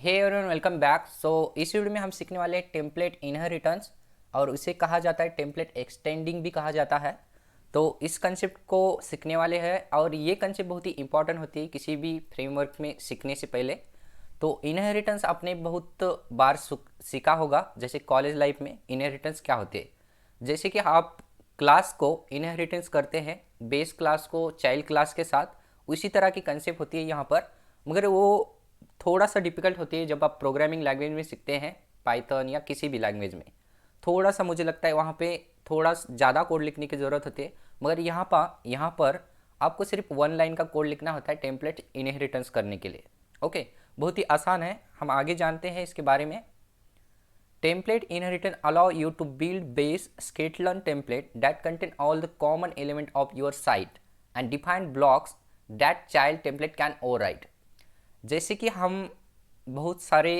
हे everyone, welcome back. इस video में हम सीखने वाले हैं टेम्पलेट इनहेरिटेंस, और उसे कहा जाता है टेम्पलेट एक्सटेंडिंग भी कहा जाता है। तो इस कंसेप्ट को सीखने वाले हैं, और ये कंसेप्ट बहुत ही इंपॉर्टेंट होती है किसी भी फ्रेमवर्क में सीखने से पहले। तो इनहेरिटेंस आपने बहुत बार सीखा होगा, जैसे कॉलेज लाइफ में इनहेरिटेंस क्या होती है। जैसे कि आप क्लास को इनहेरिटेंस करते हैं बेस क्लास को चाइल्ड क्लास के साथ, उसी तरह की कंसेप्ट होती है यहाँ पर। मगर वो थोड़ा सा डिफिकल्ट होती है जब आप प्रोग्रामिंग लैंग्वेज में सीखते हैं, पाइथन या किसी भी लैंग्वेज में। थोड़ा सा मुझे लगता है वहाँ पे थोड़ा ज़्यादा कोड लिखने की ज़रूरत होती है। मगर यहाँ पर आपको सिर्फ वन लाइन का कोड लिखना होता है टेम्पलेट इनहेरिटेंस करने के लिए। ओके, बहुत ही आसान है। हम आगे जानते हैं इसके बारे में। Template inheritance allow you to build base skeleton template that contain all the common element of your site and define blocks that child template can override। जैसे कि हम बहुत सारे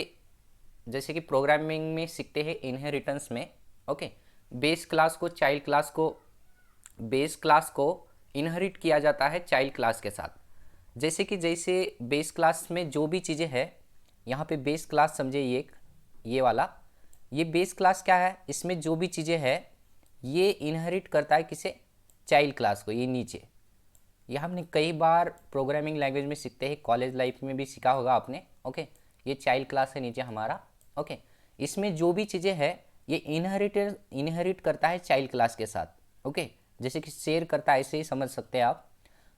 जैसे कि प्रोग्रामिंग में सीखते हैं इनहेरिटेंस में। ओके, बेस क्लास को इनहेरिट किया जाता है चाइल्ड क्लास के साथ। जैसे बेस क्लास में जो भी चीज़ें हैं, यहाँ पे बेस क्लास समझे, ये वाला, ये बेस क्लास क्या है, इसमें जो भी चीज़ें हैं ये इनहेरिट करता है किसे, चाइल्ड क्लास को। ये नीचे, ये हमने कई बार प्रोग्रामिंग लैंग्वेज में सीखते हैं, कॉलेज लाइफ में भी सीखा होगा आपने। ओके, ये चाइल्ड क्लास है नीचे हमारा। ओके, इसमें जो भी चीज़ें हैं ये इनहेरिट करता है चाइल्ड क्लास के साथ। ओके, जैसे कि शेयर करता है, ऐसे ही समझ सकते हैं आप।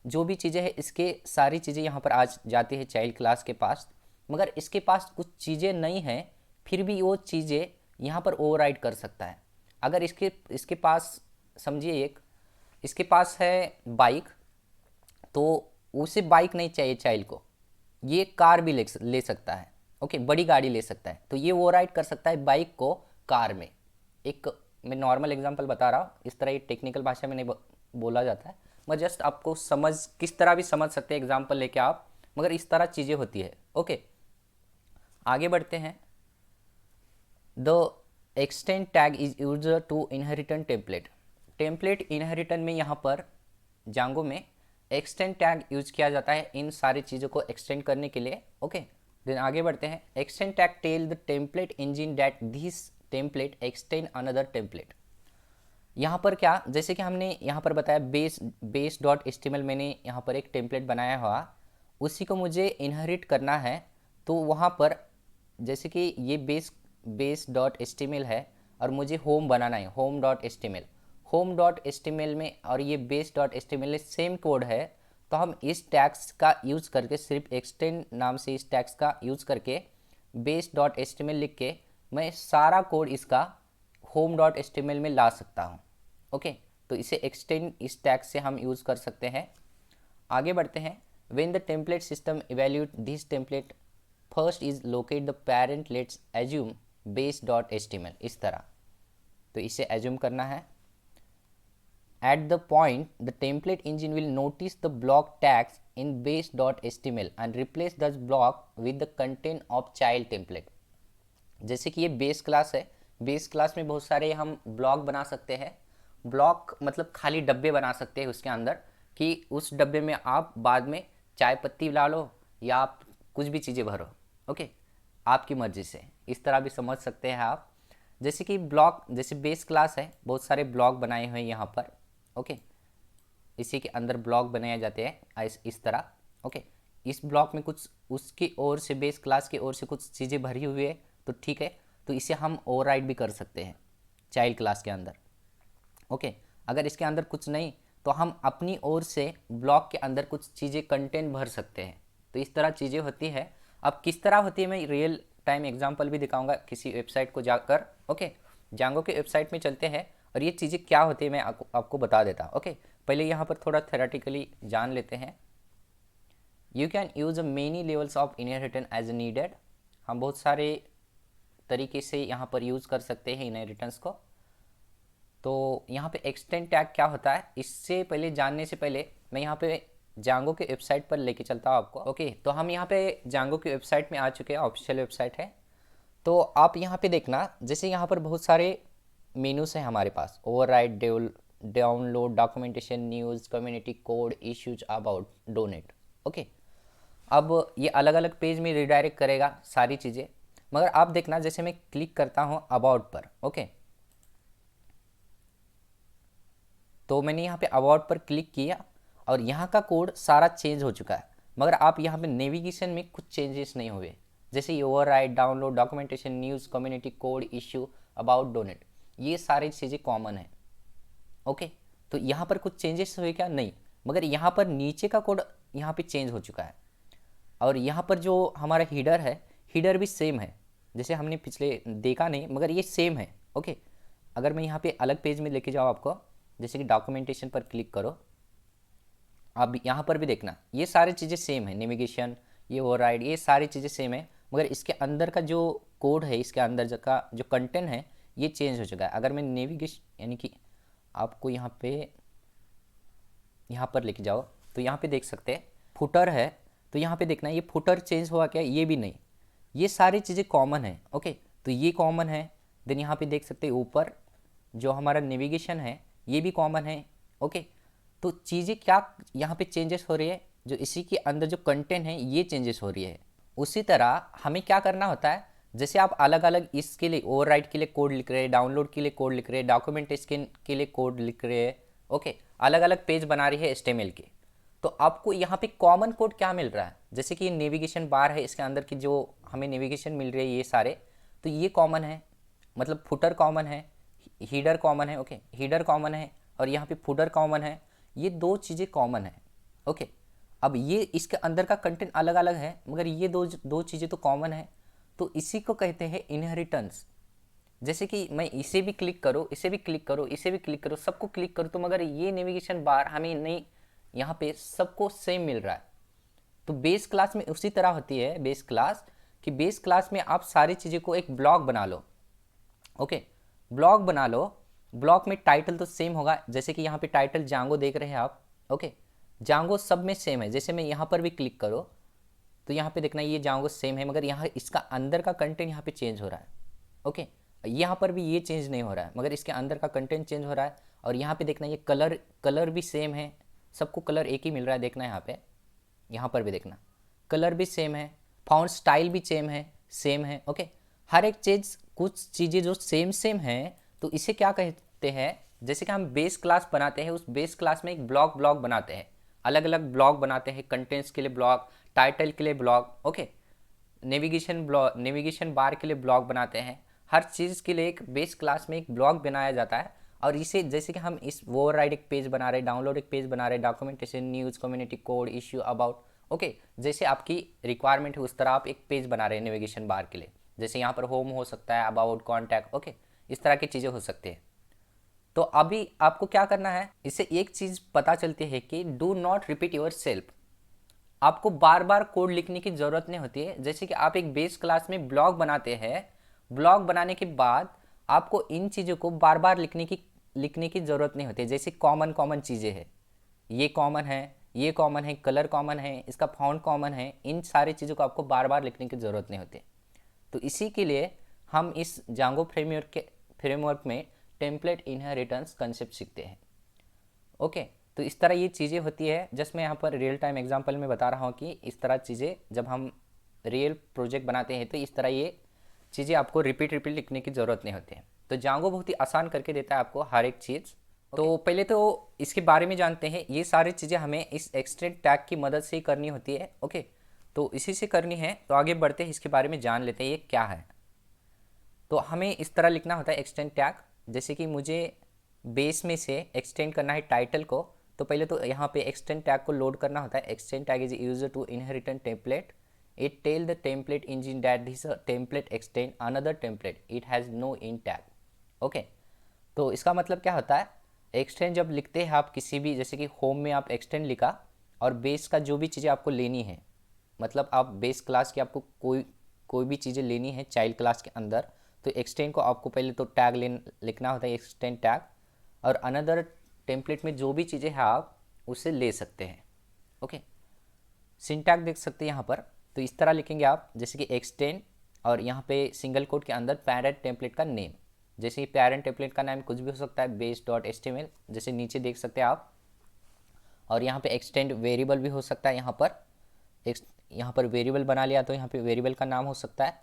जो भी चीज़ें हैं इसके सारी चीज़ें यहाँ पर आ जाती है चाइल्ड क्लास के पास। मगर इसके पास कुछ चीज़ें नहीं हैं, फिर भी वो चीज़ें यहाँ पर ओवरराइड कर सकता है। अगर इसके पास समझिए, इसके पास है बाइक, तो उसे बाइक नहीं चाहिए चाइल्ड को, ये कार भी ले सकता है। ओके, बड़ी गाड़ी ले सकता है, तो ये ओवरराइड कर सकता है बाइक को कार में। एक मैं नॉर्मल एग्जांपल बता रहा हूँ, इस तरह ये टेक्निकल भाषा में नहीं बोला जाता है, मैं जस्ट आपको समझ किस तरह भी समझ सकते हैं एग्जाम्पल लेके आप। मगर इस तरह चीज़ें होती है। ओके, आगे बढ़ते हैं। The extend tag is use to inheritance template. Template inheritance में यहाँ पर जांगो में एक्सटेंड टैग यूज किया जाता है इन सारी चीज़ों को एक्सटेंड करने के लिए। ओके, देन आगे बढ़ते हैं। Extend tag tell the template engine that this template extend another template. यहाँ पर क्या, जैसे कि हमने यहाँ पर बताया बेस डॉट एचटीएमएल, मैंने यहाँ पर एक टेम्पलेट बनाया हुआ, उसी को मुझे इनहेरिट करना है। तो वहाँ पर जैसे कि ये बेस डॉट एचटीएमएल है और मुझे होम बनाना है, होम डॉट एचटीएमएल में, और ये बेस डॉट एचटीएमएल में सेम कोड है। तो हम इस टैग्स का यूज़ करके, सिर्फ एक्सटेंड नाम से इस टैग्स का यूज़ करके बेस डॉट एचटीएमएल लिख के मैं सारा कोड इसका होम डॉट एचटीएमएल में ला सकता हूँ। ओके, तो इसे एक्सटेंड इस टैग से हम यूज़ कर सकते हैं। आगे बढ़ते हैं। When the template system evaluate this template first is locate the parent, let's assume base dot HTML, इस तरह। तो इसे एज्यूम करना है। At the point the template engine will notice the block tags in base dot HTML and replace this block with the content of child template. जैसे कि ये base class है, बेस क्लास में बहुत सारे हम ब्लॉक बना सकते हैं। ब्लॉक मतलब खाली डब्बे बना सकते हैं उसके अंदर, कि उस डब्बे में आप बाद में चाय पत्ती ला लो या आप कुछ भी चीज़ें भरो। ओके, आपकी मर्ज़ी से, इस तरह भी समझ सकते हैं आप। जैसे कि ब्लॉक, जैसे बेस क्लास है, बहुत सारे ब्लॉक बनाए हुए हैं यहाँ पर। ओके, इसी के अंदर ब्लॉक बनाए जाते हैं इस तरह। ओके, इस ब्लॉक में कुछ उसकी ओर से, बेस क्लास की ओर से कुछ चीज़ें भरी हुई है, तो ठीक है, तो इसे हम ओवरराइड भी कर सकते हैं चाइल्ड क्लास के अंदर। ओके, अगर इसके अंदर कुछ नहीं, तो हम अपनी ओर से ब्लॉक के अंदर कुछ चीज़ें कंटेंट भर सकते हैं। तो इस तरह चीज़ें होती है। अब किस तरह होती है मैं रियल टाइम एग्जांपल भी दिखाऊंगा किसी वेबसाइट को जाकर। ओके, जांगो के वेबसाइट में चलते हैं और ये चीज़ें क्या होती है मैं आपको बता देता। ओके, पहले यहाँ पर थोड़ा थेरेटिकली जान लेते हैं। You can use many levels of inheritance as needed. हम बहुत सारे तरीके से यहाँ पर यूज़ कर सकते हैं इनहेरिटेंस को। तो यहाँ पे एक्सटेंड टैग क्या होता है, इससे पहले जानने से पहले मैं यहाँ पे जांगो के वेबसाइट पर लेके चलता हूँ आपको। ओके, तो हम यहाँ पे जांगो की वेबसाइट में आ चुके हैं, ऑफिशियल वेबसाइट है। तो आप यहाँ पे देखना, जैसे यहाँ पर बहुत सारे मेनूज हैं हमारे पास, override, download, documentation, news, community, code, issues, about, donate. Okay, अब ये अलग अलग पेज में रिडायरेक्ट करेगा सारी चीज़ें। मगर आप देखना, जैसे मैं क्लिक करता हूँ अबाउट पर, ओके, तो मैंने यहाँ पे अबाउट पर क्लिक किया और यहाँ का कोड सारा चेंज हो चुका है। मगर आप यहाँ पे नेविगेशन में कुछ चेंजेस नहीं हुए, जैसे overwrite, download, documentation, news, community, code, issue, about, donate, ये सारी चीज़ें कॉमन है। ओके, तो यहाँ पर कुछ चेंजेस हुए क्या? नहीं। मगर यहाँ पर नीचे का कोड यहाँ पे चेंज हो चुका है। और यहाँ पर जो हमारा हीडर है, हीडर भी सेम है, जैसे हमने पिछले देखा नहीं, मगर ये सेम है। ओके, अगर मैं यहाँ पे अलग पेज में लेके जाऊँ आपको, जैसे कि डॉक्यूमेंटेशन पर क्लिक करो, अब यहाँ पर भी देखना ये सारी चीज़ें सेम है, नेविगेशन, ये ओवरराइड, ये सारी चीज़ें सेम है। मगर इसके अंदर का जो कोड है, इसके अंदर का जो कंटेंट है, ये चेंज हो चुका है। अगर मैं नेविगेशन यानी कि आपको यहाँ पर लेके जाओ, तो यहाँ पे देख सकते हैं फुटर है, तो यहाँ पे देखना ये फुटर चेंज हुआ क्या? ये भी नहीं। ये सारी चीज़ें कॉमन है। ओके, तो ये कॉमन है। देन यहाँ पे देख सकते हैं ऊपर जो हमारा नेविगेशन है, ये भी कॉमन है। ओके, तो चीज़ें क्या यहाँ पे चेंजेस हो रही है? जो इसी के अंदर जो कंटेंट है, ये चेंजेस हो रही है। उसी तरह हमें क्या करना होता है, जैसे आप अलग अलग इसके लिए ओवरराइट के लिए कोड लिख रहे हैं, डाउनलोड के लिए कोड लिख रहे हैं, डॉक्यूमेंटेशन के लिए कोड लिख रहे हैं, ओके, अलग अलग पेज बना रही है एचटीएमएल के, तो आपको यहाँ पे कॉमन कोड क्या मिल रहा है? जैसे कि ये नेविगेशन बार है, इसके अंदर की जो हमें नेविगेशन मिल रही है ये सारे, तो ये कॉमन है, मतलब फुटर कॉमन है, हीडर कॉमन है। ओके, हीडर कॉमन है और यहाँ पे फुटर कॉमन है, ये दो चीज़ें कॉमन है। ओके, अब ये इसके अंदर का कंटेंट अलग अलग है, मगर ये दो चीज़ें तो कॉमन है, तो इसी को कहते हैं इनहेरिटेंस। जैसे कि मैं इसे भी क्लिक करो, इसे भी क्लिक करो, इसे भी क्लिक करो, सबको क्लिक करो, तो मगर ये नेविगेशन बार हमें नहीं, यहाँ पे सबको सेम मिल रहा है। तो बेस क्लास में उसी तरह होती है बेस क्लास, कि बेस क्लास में आप सारी चीज़ें को एक ब्लॉक बना लो। ओके, ब्लॉक बना लो, ब्लॉक में टाइटल तो सेम होगा, जैसे कि यहाँ पे टाइटल जांगो देख रहे हैं आप। ओके, जांगो सब में सेम है। जैसे मैं यहाँ पर भी क्लिक करो, तो यहाँ पे देखना ये जांगो सेम है, मगर यहाँ इसका अंदर का कंटेंट यहाँ पे चेंज हो रहा है। ओके, यहाँ पर भी ये चेंज नहीं हो रहा है, मगर इसके अंदर का कंटेंट चेंज हो रहा है। और यहाँ पे देखना ये कलर भी सेम है, सबको कलर एक ही मिल रहा है। देखना यहाँ पर भी देखना कलर भी सेम है, फाउंट स्टाइल भी सेम है। ओके, हर एक चीज़, कुछ चीज़ें जो सेम है, तो इसे क्या कहते हैं? जैसे कि हम बेस क्लास बनाते हैं, उस बेस क्लास में एक ब्लॉक बनाते हैं, अलग अलग ब्लॉक बनाते हैं, कंटेंट्स के लिए ब्लॉक, टाइटल के लिए ब्लॉक, ओके, नेविगेशन बार के लिए ब्लॉक बनाते हैं। हर चीज़ के लिए एक बेस क्लास में एक ब्लॉक बनाया जाता है। और इसे जैसे कि हम इस ओवरराइड एक पेज बना रहे हैं, डाउनलोड एक पेज बना रहे हैं, documentation, news, community, code, issue, about, okay, जैसे आपकी रिक्वायरमेंट है उस तरह आप एक पेज बना रहे हैं नेविगेशन बार के लिए। जैसे यहाँ पर होम हो सकता है, अबाउट, कॉन्टैक्ट, ओके, इस तरह की चीज़ें हो सकती है। तो अभी आपको क्या करना है, इससे एक चीज़ पता चलती है कि do not repeat your self. आपको बार बार कोड लिखने की ज़रूरत नहीं होती है। जैसे कि आप एक बेस क्लास में ब्लॉक बनाते हैं, ब्लॉक बनाने के बाद आपको इन चीज़ों को बार बार लिखने की ज़रूरत नहीं होती है। जैसे कॉमन चीज़ें हैं, ये कॉमन है, ये कॉमन है, कलर कॉमन है, इसका फॉन्ट कॉमन है, इन सारी चीज़ों को आपको बार बार लिखने की ज़रूरत नहीं होती। तो इसी के लिए हम इस जांगो फ्रेमवर्क में टेम्पलेट इनहेरिटेंस कंसेप्ट सीखते हैं। ओके, तो इस तरह ये चीज़ें होती है। जस्ट मैं यहाँ पर रियल टाइम एग्जांपल में बता रहा हूँ कि इस तरह चीज़ें जब हम रियल प्रोजेक्ट बनाते हैं, तो इस तरह ये चीज़ें आपको रिपीट लिखने की ज़रूरत नहीं होती है। तो जांगो बहुत ही आसान करके देता है आपको हर एक चीज़। तो पहले तो इसके बारे में जानते हैं। ये सारी चीज़ें हमें इस एक्सटेंड टैग की मदद से ही करनी होती है। ओके, तो इसी से करनी है। तो आगे बढ़ते हैं, इसके बारे में जान लेते हैं ये क्या है। तो हमें इस तरह लिखना होता है एक्सटेंड टैग। जैसे कि मुझे बेस में से एक्सटेंड करना है टाइटल को, तो पहले तो यहाँ पे एक्सटेंड टैग को लोड करना होता है। Extend tag is used to inheritance template, it tell the template engine that this template extend another template, it has no end tag. Okay, तो इसका मतलब क्या होता है, एक्सटेंड जब लिखते हैं आप किसी भी, जैसे कि होम में आप एक्सटेंड लिखा और बेस का जो भी चीज़ें आपको लेनी है, मतलब आप बेस क्लास की आपको कोई भी चीज़ें लेनी है चाइल्ड क्लास के अंदर, तो एक्सटेंड को आपको पहले तो टैग लिखना होता है, एक्सटेंड टैग, और अनदर टेम्पलेट में जो भी चीज़ें हैं आप उसे ले सकते हैं। ओके, सिंटैक्स देख सकते हैं यहाँ पर। तो इस तरह लिखेंगे आप, जैसे कि एक्सटेंड और यहाँ पे सिंगल कोट के अंदर पेरेंट टेम्पलेट का नेम, जैसे पेरेंट टेम्पलेट का नाम कुछ भी हो सकता है, base.html, जैसे नीचे देख सकते हैं आप। और यहाँ पे एक्सटेंड वेरिएबल भी हो सकता है यहाँ पर, यहाँ पर वेरिएबल बना लिया तो यहाँ पे वेरिएबल का नाम हो सकता है।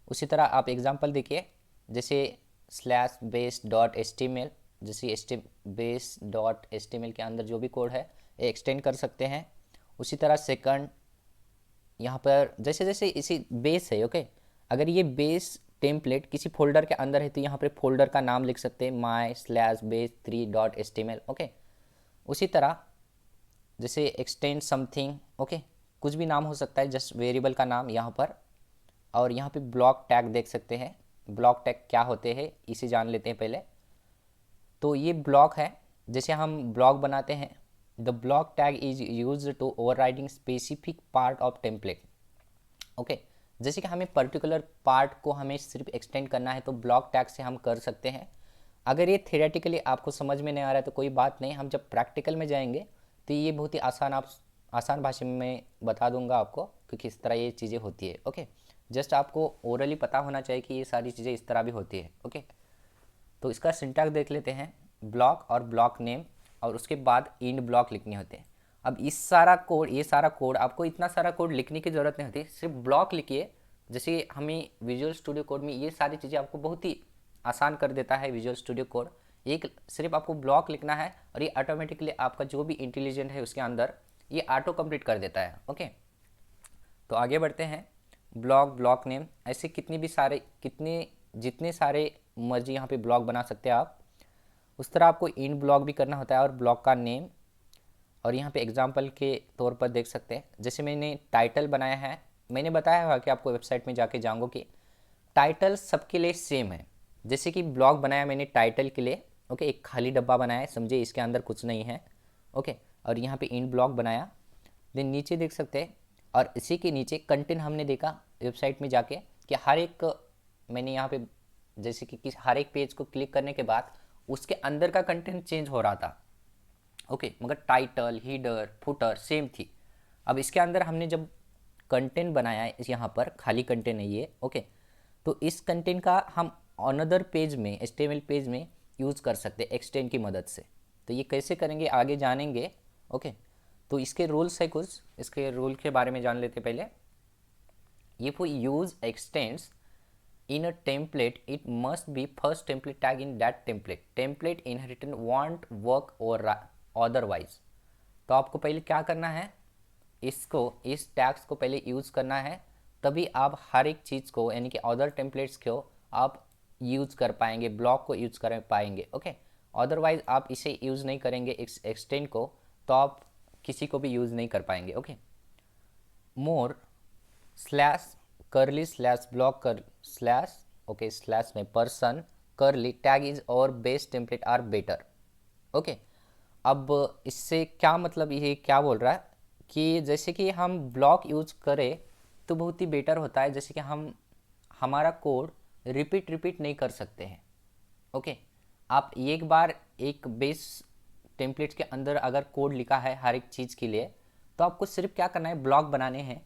उसी तरह आप एग्जांपल देखिए, जैसे स्लैश बेस डॉट एचटीएमएल, जैसे बेस डॉट एचटीएमएल के अंदर जो भी कोड है ये एक्सटेंड कर सकते हैं। उसी तरह सेकंड, यहाँ पर जैसे जैसे इसी बेस है, ओके, अगर ये बेस टेम्पलेट किसी फोल्डर के अंदर है तो यहाँ पर फोल्डर का नाम लिख सकते हैं my slash base 3 dot HTML, okay. उसी तरह जैसे एक्सटेंड समथिंग, ओके, कुछ भी नाम हो सकता है, जस्ट वेरिएबल का नाम यहाँ पर। और यहाँ पे ब्लॉक टैग देख सकते हैं। ब्लॉक टैग क्या होते हैं इसे जान लेते हैं पहले। तो ये ब्लॉक है, जैसे हम ब्लॉक बनाते हैं, the block tag is use to overriding specific part of template, okay. जैसे कि हमें पर्टिकुलर पार्ट को हमें सिर्फ एक्सटेंड करना है तो ब्लॉक टैग से हम कर सकते हैं। अगर ये थियोरेटिकली आपको समझ में नहीं आ रहा है तो कोई बात नहीं, हम जब प्रैक्टिकल में जाएंगे तो ये बहुत ही आसान भाषा में बता दूंगा आपको कि किस तरह ये चीज़ें होती है, ओके। जस्ट आपको ओरली पता होना चाहिए कि ये सारी चीज़ें इस तरह भी होती है, ओके। तो इसका सिंटैक्स देख लेते हैं, ब्लॉक और ब्लॉक नेम, और उसके बाद इंड ब्लॉक लिखने होते हैं। अब ये सारा कोड आपको इतना सारा कोड लिखने की ज़रूरत नहीं होती, सिर्फ ब्लॉक लिखिए। जैसे हमें विजुअल स्टूडियो कोड में ये सारी चीज़ें आपको बहुत ही आसान कर देता है विजुअल स्टूडियो कोड। एक सिर्फ आपको ब्लॉक लिखना है और ये ऑटोमेटिकली आपका जो भी इंटेलिजेंट है उसके अंदर ये ऑटो कंप्लीट कर देता है, ओके। तो आगे बढ़ते हैं, ब्लॉक, ब्लॉक नेम, ऐसे जितने सारे मर्जी यहाँ पे ब्लॉक बना सकते हैं आप। उस तरह आपको इन ब्लॉक भी करना होता है और ब्लॉक का नेम। और यहाँ पे एग्जांपल के तौर पर देख सकते हैं, जैसे मैंने टाइटल बनाया है, मैंने बताया हुआ कि आपको वेबसाइट में जाके जानूंगा कि टाइटल सबके लिए सेम है। जैसे कि ब्लॉग बनाया मैंने टाइटल के लिए, ओके, एक खाली डब्बा बनाया है, समझे इसके अंदर कुछ नहीं है, ओके। और यहाँ पे इन ब्लॉग बनाया, देन नीचे देख सकते हैं, और इसी के नीचे कंटेंट हमने देखा वेबसाइट में जाके कि हर एक, मैंने यहाँ पे जैसे कि हर एक पेज को क्लिक करने के बाद उसके अंदर का कंटेंट चेंज हो रहा था, ओके, मगर टाइटल, हीडर, फुटर सेम थी। अब इसके अंदर हमने जब कंटेंट बनाया है, यहाँ पर खाली कंटेंट है ये, ओके, तो इस कंटेंट का हम अनदर पेज में, HTML पेज में यूज़ कर सकते हैं एक्सटेंड की मदद से। तो ये कैसे करेंगे आगे जानेंगे, ओके। तो इसके रूल्स है कुछ, इसके रूल के बारे में जान लेते पहले। If we use extends in a template, it must be first template tag in that template inheritance won't work or otherwise। तो आपको पहले क्या करना है, इस टैग्स को पहले यूज़ करना है, तभी आप हर एक चीज़ को, यानी कि अदर टेम्पलेट्स को आप यूज़ कर पाएंगे, ब्लॉक को यूज़ कर पाएंगे, ओके। अदरवाइज आप इसे यूज़ नहीं करेंगे एक्सटेंड को, तो आप किसी को भी यूज़ नहीं कर पाएंगे, okay. More slash curly slash block कर स्लैश, ओके, स्लैश में पर्सन कर्ली टैग इज और base template are better, okay. अब इससे क्या मतलब, ये क्या बोल रहा है कि जैसे कि हम ब्लॉक यूज करें तो बहुत ही बेटर होता है, जैसे कि हम हमारा कोड रिपीट नहीं कर सकते हैं, ओके। आप एक बार एक बेस टेम्पलेट के अंदर अगर कोड लिखा है हर एक चीज़ के लिए, तो आपको सिर्फ क्या करना है, ब्लॉक बनाने हैं,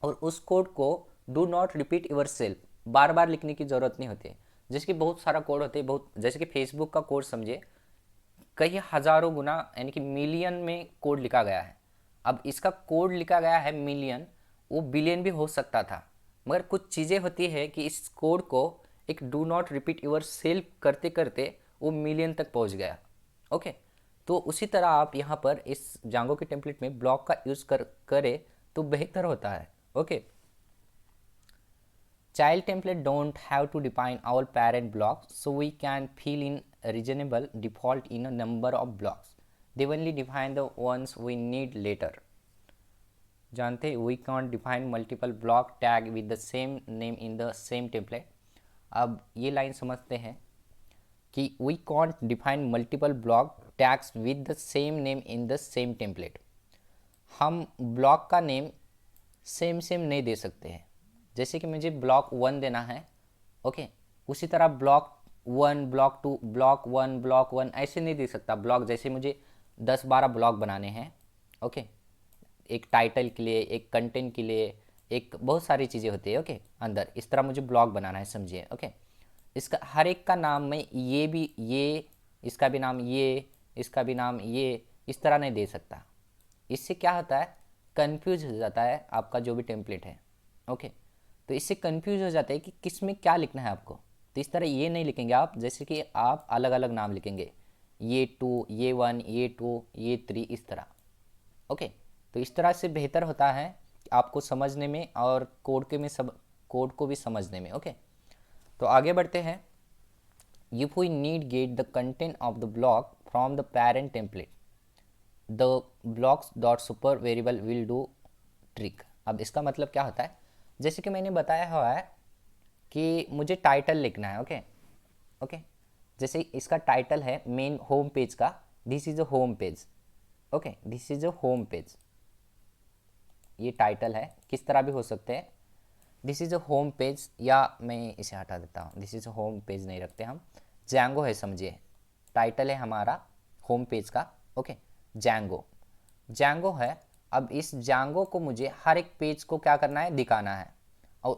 और उस कोड को do not repeat yourself, बार बार लिखने की ज़रूरत नहीं होती है। जैसे कि बहुत सारा कोड होते हैं, बहुत, जैसे कि फेसबुक का कोड समझे, कई हज़ारों गुना यानी कि मिलियन में कोड लिखा गया है। अब इसका कोड लिखा गया है मिलियन, वो बिलियन भी हो सकता था, मगर कुछ चीज़ें होती है कि इस कोड को एक do not repeat your self करते करते वो मिलियन तक पहुंच गया, ओके। तो उसी तरह आप यहाँ पर इस जांगो के टेम्पलेट में ब्लॉक का यूज़ करें तो बेहतर होता है, okay. Child template don't have to define our parent blocks, so we can fill in reasonable default in a number of blocks. They only define the ones we need later. जानते, we can't define multiple block tag with the same name in the same template. अब ये line समझते हैं कि we can't define multiple block tags with the same name in the same template. हम block का name same नहीं दे सकते हैं। जैसे कि मुझे ब्लॉक 1 देना है, ओके, उसी तरह ब्लॉक 1, ब्लॉक 2, ब्लॉक 1 ऐसे नहीं दे सकता ब्लॉक। जैसे मुझे 10-12 ब्लॉक बनाने हैं, ओके, एक टाइटल के लिए, एक कंटेंट के लिए, एक बहुत सारी चीज़ें होती है, ओके, अंदर इस तरह मुझे ब्लॉक बनाना है, समझिए, ओके। इसका हर एक का नाम मैं ये इसका भी नाम ये, इसका भी नाम ये, इस तरह नहीं दे सकता। इससे क्या होता है कंफ्यूज हो जाता है आपका जो भी टेम्पलेट है। ओके, तो इससे कंफ्यूज हो जाता है कि किस में क्या लिखना है आपको। तो इस तरह ये नहीं लिखेंगे आप, जैसे कि आप अलग अलग नाम लिखेंगे, ये 2, ये 1, ये 2, ये 3, इस तरह। ओके, तो इस तरह से बेहतर होता है आपको समझने में और कोड को भी समझने में। ओके, तो आगे बढ़ते हैं। If we need get the content of the block from the parent template, the blocks dot super variable will do trick। अब इसका मतलब क्या होता है, जैसे कि मैंने बताया हुआ है कि मुझे टाइटल लिखना है। ओके ओके, जैसे इसका टाइटल है मेन होम पेज का, this is a home page. Okay, this is a home page, ये टाइटल है, किस तरह भी हो सकते हैं। This is a home page, या मैं इसे हटा देता हूँ, this is a home page नहीं रखते हम, जैंगो है समझिए, टाइटल है हमारा होम पेज का। ओके, जैंगो, जैंगो है। अब इस जैंगो को मुझे हर एक पेज को क्या करना है, दिखाना है। और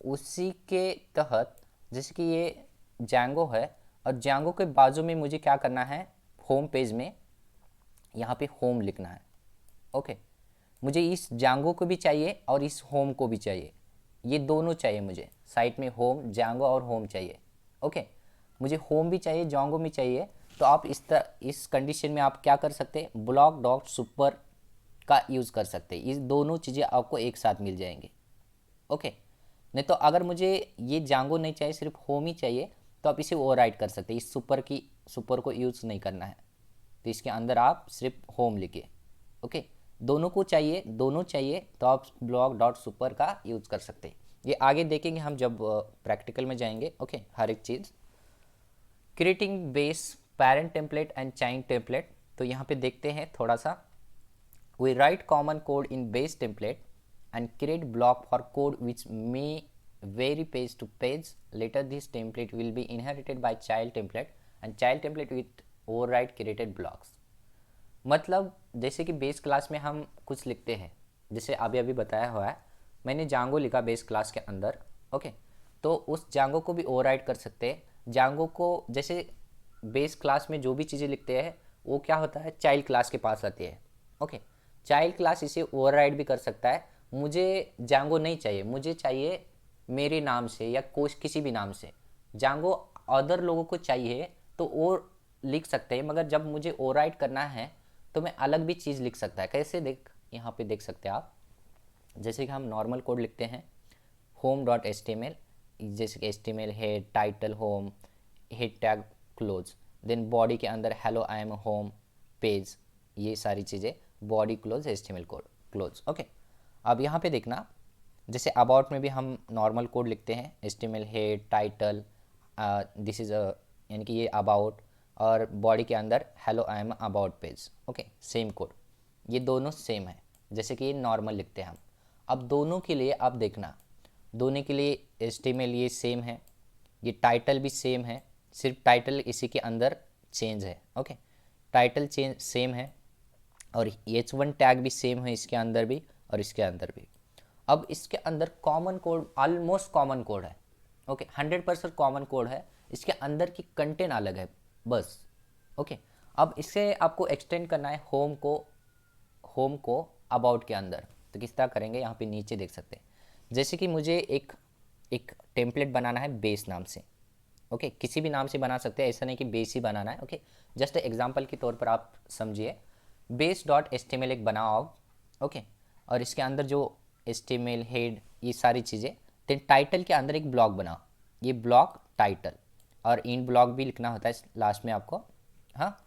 उसी के तहत, जैसे कि ये जैंगो है और जैंगो के बाजू में मुझे क्या करना है, होम पेज में यहाँ पे होम लिखना है। ओके, मुझे इस जांगो को भी चाहिए और इस होम को भी चाहिए, ये दोनों चाहिए मुझे, साइड में होम, जांगो और होम चाहिए। ओके, मुझे होम भी चाहिए, जांगो भी चाहिए। तो आप इस कंडीशन में आप क्या कर सकते हैं, ब्लॉक डॉट सुपर का यूज़ कर सकते हैं, ये दोनों चीज़ें आपको एक साथ मिल जाएंगे। ओके, नहीं तो अगर मुझे ये जांगो नहीं चाहिए, सिर्फ होम ही चाहिए, तो आप इसे ओवरराइट कर सकते हैं, इस सुपर को यूज़ नहीं करना है, तो इसके अंदर आप सिर्फ होम लिखिए। ओके, दोनों चाहिए तो आप ब्लॉक डॉट सुपर का यूज़ कर सकते हैं। ये आगे देखेंगे हम जब प्रैक्टिकल में जाएंगे। ओके, हर एक चीज़। Creating base parent template and child template, तो यहाँ पे देखते हैं थोड़ा सा। We write common code in base template and create block for code which may vary page to page. Later this template will be inherited by child template and child template with override created blocks। मतलब जैसे कि base class में हम कुछ लिखते हैं, जैसे अभी अभी बताया हुआ है, मैंने जांगो लिखा बेस क्लास के अंदर। ओके, तो उस जांगो को भी ओवरराइड कर सकते हैं। जांगो को, जैसे बेस क्लास में जो भी चीज़ें लिखते हैं वो क्या होता है, चाइल्ड क्लास के पास आती है। ओके, चाइल्ड क्लास इसे ओवरराइड भी कर सकता है। मुझे जांगो नहीं चाहिए, मुझे चाहिए मेरे नाम से या किसी भी नाम से। जांगो अदर लोगों को चाहिए तो वो लिख सकते हैं, मगर जब मुझे ओवरराइड करना है तो मैं अलग भी चीज़ लिख सकता है। कैसे, यहाँ पे देख सकते हैं आप, जैसे कि हम नॉर्मल कोड लिखते हैं home dot H T M L, जैसे कि H T M L head title home, head tag close, then body के अंदर hello I am home page, ये सारी चीज़ें body close H T M L code close. Okay, अब यहाँ पे देखना, जैसे अबाउट में भी हम नॉर्मल कोड लिखते हैं, H T M L head title, this is यानी कि ये अबाउट, और बॉडी के अंदर hello I am about page. Okay, same code, ये दोनों सेम है, जैसे कि ये नॉर्मल लिखते हैं हम। अब दोनों के लिए आप देखना, दोनों के लिए HTML ये सेम है, ये टाइटल भी सेम है, सिर्फ टाइटल इसी के अंदर चेंज है। ओके, टाइटल चेंज सेम है और H1 टैग भी सेम है इसके अंदर भी और इसके अंदर भी। अब इसके अंदर common code, almost common code है। ओके, 100% कॉमन कोड है, इसके अंदर की कंटेंट अलग है बस। ओके, अब इसे आपको एक्सटेंड करना है होम को अबाउट के अंदर, तो किस तरह करेंगे, यहाँ पे नीचे देख सकते हैं। जैसे कि मुझे एक टेम्पलेट बनाना है बेस नाम से। ओके, किसी भी नाम से बना सकते हैं, ऐसा नहीं कि बेस ही बनाना है। ओके, जस्ट एग्जांपल के तौर पर आप समझिए, base dot H T M L एक बनाओ आप। ओके, और इसके अंदर जो H T M L head ये सारी चीज़ें, देन टाइटल के अंदर एक ब्लॉक बनाओ, ये ब्लॉक टाइटल, और इन ब्लॉक भी लिखना होता है लास्ट में आपको। हाँ,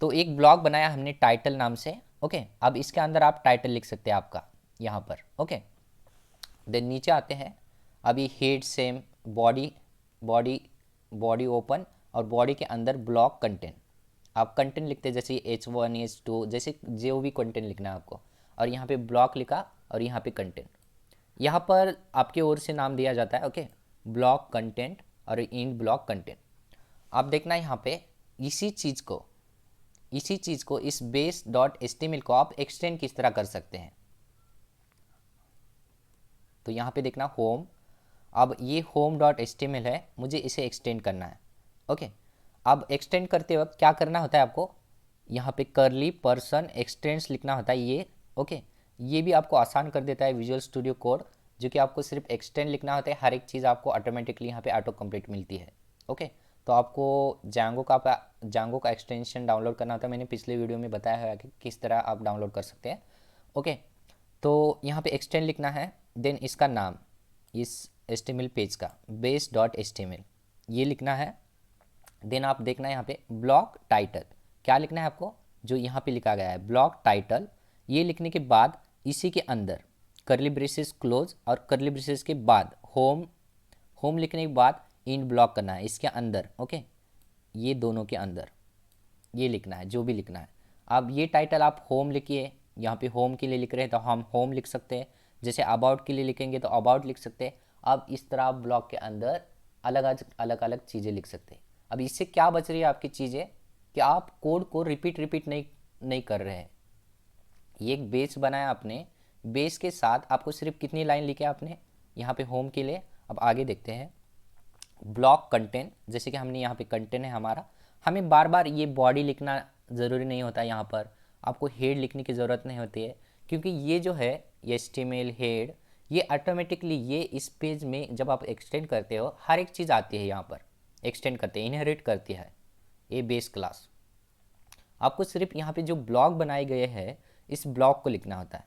तो एक ब्लॉग बनाया हमने टाइटल नाम से। ओके, अब इसके अंदर आप टाइटल लिख सकते हैं आपका यहाँ पर। ओके, देन नीचे आते हैं, अभी head same, body body body open, और बॉडी के अंदर ब्लॉक कंटेंट, आप कंटेंट लिखते हैं जैसे H1 H2, जैसे जो भी कंटेंट लिखना है आपको, और यहाँ पे ब्लॉक लिखा और यहाँ पे कंटेंट, यहाँ पर आपकी ओर से नाम दिया जाता है। ओके, ब्लॉक कंटेंट और इन ब्लॉक कंटेंट। आप देखना यहाँ पे इसी चीज़ को इस base dot H T M L को आप एक्सटेंड किस तरह कर सकते हैं, तो यहाँ पे देखना होम, अब ये home dot H T M L है, मुझे इसे एक्सटेंड करना है। ओके, अब एक्सटेंड करते वक्त क्या करना होता है आपको, यहाँ पे करली पर्सन एक्सटेंड्स लिखना होता है ये। ओके, ये भी आपको आसान कर देता है विजुअल स्टूडियो कोड, जो कि आपको सिर्फ एक्सटेंड लिखना होता है, हर एक चीज़ आपको ऑटोमेटिकली यहाँ पे ऑटो कंप्लीट मिलती है। ओके, तो आपको जांगो का एक्सटेंशन डाउनलोड करना होता है, मैंने पिछले वीडियो में बताया है कि किस तरह आप डाउनलोड कर सकते हैं। ओके, तो यहाँ पे एक्सटेंड लिखना है, देन इसका नाम इस HTML पेज का base.html ये लिखना है। देन आप देखना है यहाँ पे ब्लॉक टाइटल, क्या लिखना है आपको, जो यहाँ पे लिखा गया है ब्लॉक टाइटल। ये लिखने के बाद इसी के अंदर करली ब्रेसेस क्लोज और करली ब्रेसेस के बाद होम, होम लिखने के बाद इन ब्लॉक करना है इसके अंदर। ओके, ये दोनों के अंदर ये लिखना है जो भी लिखना है। अब ये टाइटल आप होम लिखिए, यहाँ पे होम के लिए लिख रहे हैं तो हम होम लिख सकते हैं, जैसे अबाउट के लिए लिखेंगे तो अबाउट लिख सकते हैं। अब इस तरह आप ब्लॉक के अंदर अलग अलग अलग चीज़ें लिख सकते हैं। अब इससे क्या बच रही है आपकी चीज़ें, कि आप कोड को रिपीट नहीं कर रहे हैं। ये एक बेस बनाया आपने, बेस के साथ आपको सिर्फ कितनी लाइन लिखी है आपने यहाँ पे होम के लिए। अब आगे देखते हैं ब्लॉक कंटेंट, जैसे कि हमने यहाँ पे कंटेंट है हमारा, हमें बार बार ये बॉडी लिखना ज़रूरी नहीं होता, यहाँ पर आपको हेड लिखने की ज़रूरत नहीं होती है, क्योंकि ये जो है HTML हेड ये ऑटोमेटिकली ये इस पेज में जब आप एक्सटेंड करते हो हर एक चीज़ आती है, यहाँ पर एक्सटेंड करते हैं, इनहेरिट करती है ये बेस क्लास। आपको सिर्फ यहाँ पे जो ब्लॉक बनाए गए हैं इस ब्लॉक को लिखना होता है,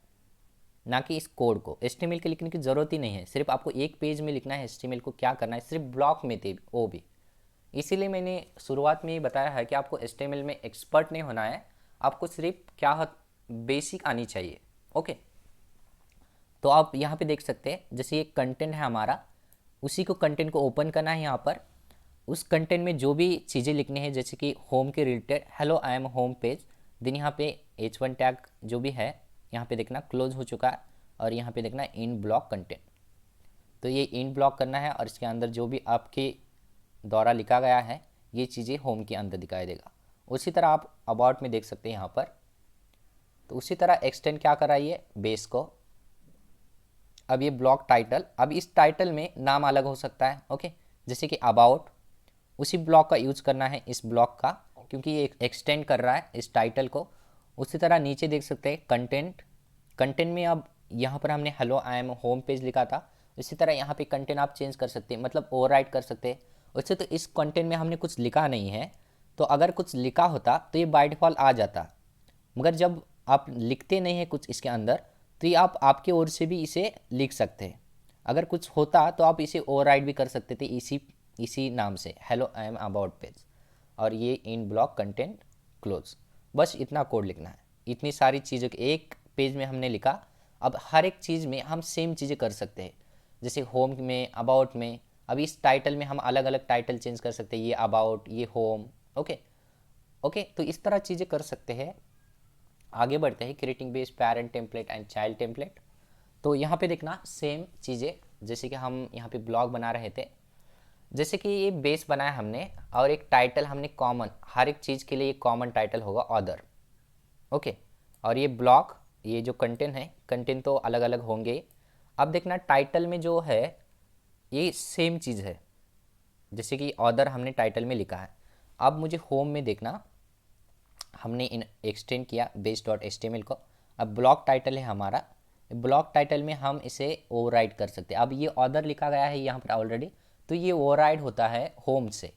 ना कि इस कोड को। HTML के लिखने की ज़रूरत ही नहीं है, सिर्फ आपको एक पेज में लिखना है HTML को क्या करना है, सिर्फ ब्लॉक में थे वो भी। इसीलिए मैंने शुरुआत में ही बताया है कि आपको HTML में एक्सपर्ट नहीं होना है, आपको सिर्फ क्या बेसिक आनी चाहिए। ओके, तो आप यहाँ पे देख सकते हैं जैसे ये कंटेंट है हमारा, उसी को कंटेंट को ओपन करना है। यहाँ पर उस कंटेंट में जो भी चीज़ें लिखनी है, जैसे कि होम के related hello I am home page, then यहाँ पे H1 टैग जो भी है यहाँ पे देखना क्लोज हो चुका है, और यहाँ पे देखना इन ब्लॉक कंटेंट, तो ये इन ब्लॉक करना है और इसके अंदर जो भी आपके द्वारा लिखा गया है ये चीज़ें होम के अंदर दिखाई देगा। उसी तरह आप अबाउट में देख सकते हैं यहाँ पर, तो उसी तरह एक्सटेंड क्या कराइए बेस को। अब ये ब्लॉक टाइटल, अब इस टाइटल में नाम अलग हो सकता है। ओके, जैसे कि अबाउट, उसी ब्लॉक का यूज करना है इस ब्लॉक का, क्योंकि ये एक्सटेंड कर रहा है इस टाइटल को। उसी तरह नीचे देख सकते हैं कंटेंट, कंटेंट में अब यहाँ पर हमने hello I am home page लिखा था, इसी तरह यहाँ पे कंटेंट आप चेंज कर सकते हैं, मतलब ओवरराइट कर सकते हैं। वैसे तो इस कंटेंट में हमने कुछ लिखा नहीं है, तो अगर कुछ लिखा होता तो ये बाय डिफ़ॉल्ट आ जाता, मगर जब आप लिखते नहीं हैं कुछ इसके अंदर, तो ये आप आपके ओर से भी इसे लिख सकते हैं। अगर कुछ होता तो आप इसे ओवरराइट भी कर सकते थे इसी नाम से hello I am about page, और ये इन ब्लॉक कंटेंट क्लोज। बस इतना कोड लिखना है, इतनी सारी चीज़ों के एक पेज में हमने लिखा। अब हर एक चीज़ में हम सेम चीज़ें कर सकते हैं, जैसे होम में अबाउट में। अब इस टाइटल में हम अलग अलग टाइटल चेंज कर सकते हैं, ये अबाउट ये होम। ओके ओके, तो इस तरह चीज़ें कर सकते हैं। आगे बढ़ते हैं creating base parent template and child template. तो यहाँ पे देखना सेम चीज़ें, जैसे कि हम यहाँ पे ब्लॉग बना रहे थे, जैसे कि ये बेस बनाया हमने और एक टाइटल हमने कॉमन, हर एक चीज़ के लिए एक कॉमन टाइटल होगा ऑदर। ओके, और ये ब्लॉक, ये जो कंटेंट है कंटेंट तो अलग अलग होंगे। अब देखना टाइटल में जो है ये सेम चीज़ है, जैसे कि ऑदर हमने टाइटल में लिखा है। अब मुझे होम में देखना, हमने इन एक्सटेंड किया base.html को। अब ब्लॉक टाइटल है हमारा, ब्लॉक टाइटल में हम इसे ओवरराइड कर सकते हैं। अब ये ऑदर लिखा गया है यहाँ पर ऑलरेडी, तो ये ओवरराइड होता है होम से,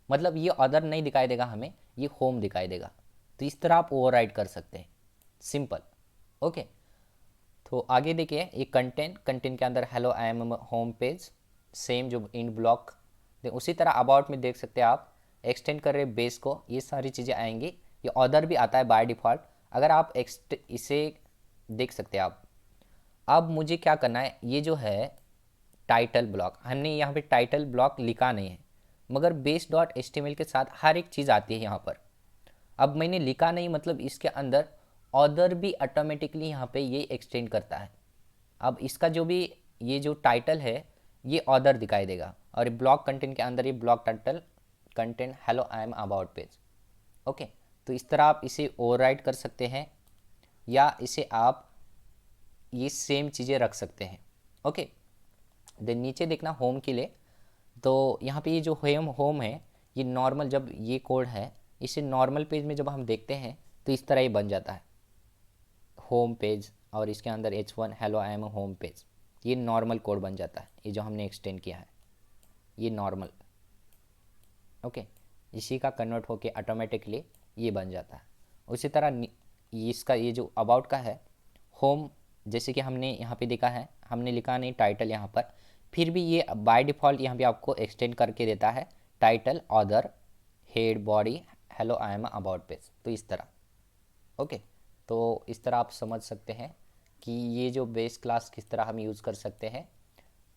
मतलब ये ऑदर नहीं दिखाई देगा हमें, ये होम दिखाई देगा। तो इस तरह आप ओवरराइड कर सकते हैं, सिंपल। ओके, तो आगे देखिए ये कंटेंट के अंदर hello I am home page, same जो इन ब्लॉक। उसी तरह अबाउट में देख सकते हैं आप, एक्सटेंड कर रहे बेस को, ये सारी चीज़ें आएंगी। ये ऑदर भी आता है बाय डिफ़ॉल्ट, अगर आप इसे देख सकते हैं आप। अब मुझे क्या करना है, ये जो है टाइटल ब्लॉक, हमने यहाँ पे टाइटल ब्लॉक लिखा नहीं है, मगर base.html के साथ हर एक चीज़ आती है यहाँ पर। अब मैंने लिखा नहीं, मतलब इसके अंदर ऑदर भी ऑटोमेटिकली यहाँ पे ये एक्सटेंड करता है। अब इसका जो भी ये जो टाइटल है ये ऑदर दिखाई देगा, और ब्लॉक कंटेंट के अंदर ये block title content hello I am about page. Okay, तो इस तरह आप इसे ओवरराइट कर सकते हैं, या इसे आप ये सेम चीज़ें रख सकते हैं। ओके, देन नीचे देखना होम के लिए, तो यहाँ पे ये जो होम है, ये नॉर्मल, जब ये कोड है इसे नॉर्मल पेज में जब हम देखते हैं तो इस तरह ही बन जाता है होम पेज और इसके अंदर H1 hello I am home page, ये नॉर्मल कोड बन जाता है। ये जो हमने एक्सटेंड किया है ये नॉर्मल, ओके, इसी का कन्वर्ट होके ऑटोमेटिकली ये बन जाता है। उसी तरह इसका ये जो अबाउट का है होम, जैसे कि हमने यहाँ पे देखा है, हमने लिखा नहीं टाइटल यहाँ पर, फिर भी ये बाय डिफ़ॉल्ट यहाँ पे आपको एक्सटेंड करके देता है title, other, head, body, hello I am about page. तो इस तरह, ओके, तो इस तरह आप समझ सकते हैं कि ये जो बेस क्लास किस तरह हम यूज़ कर सकते हैं।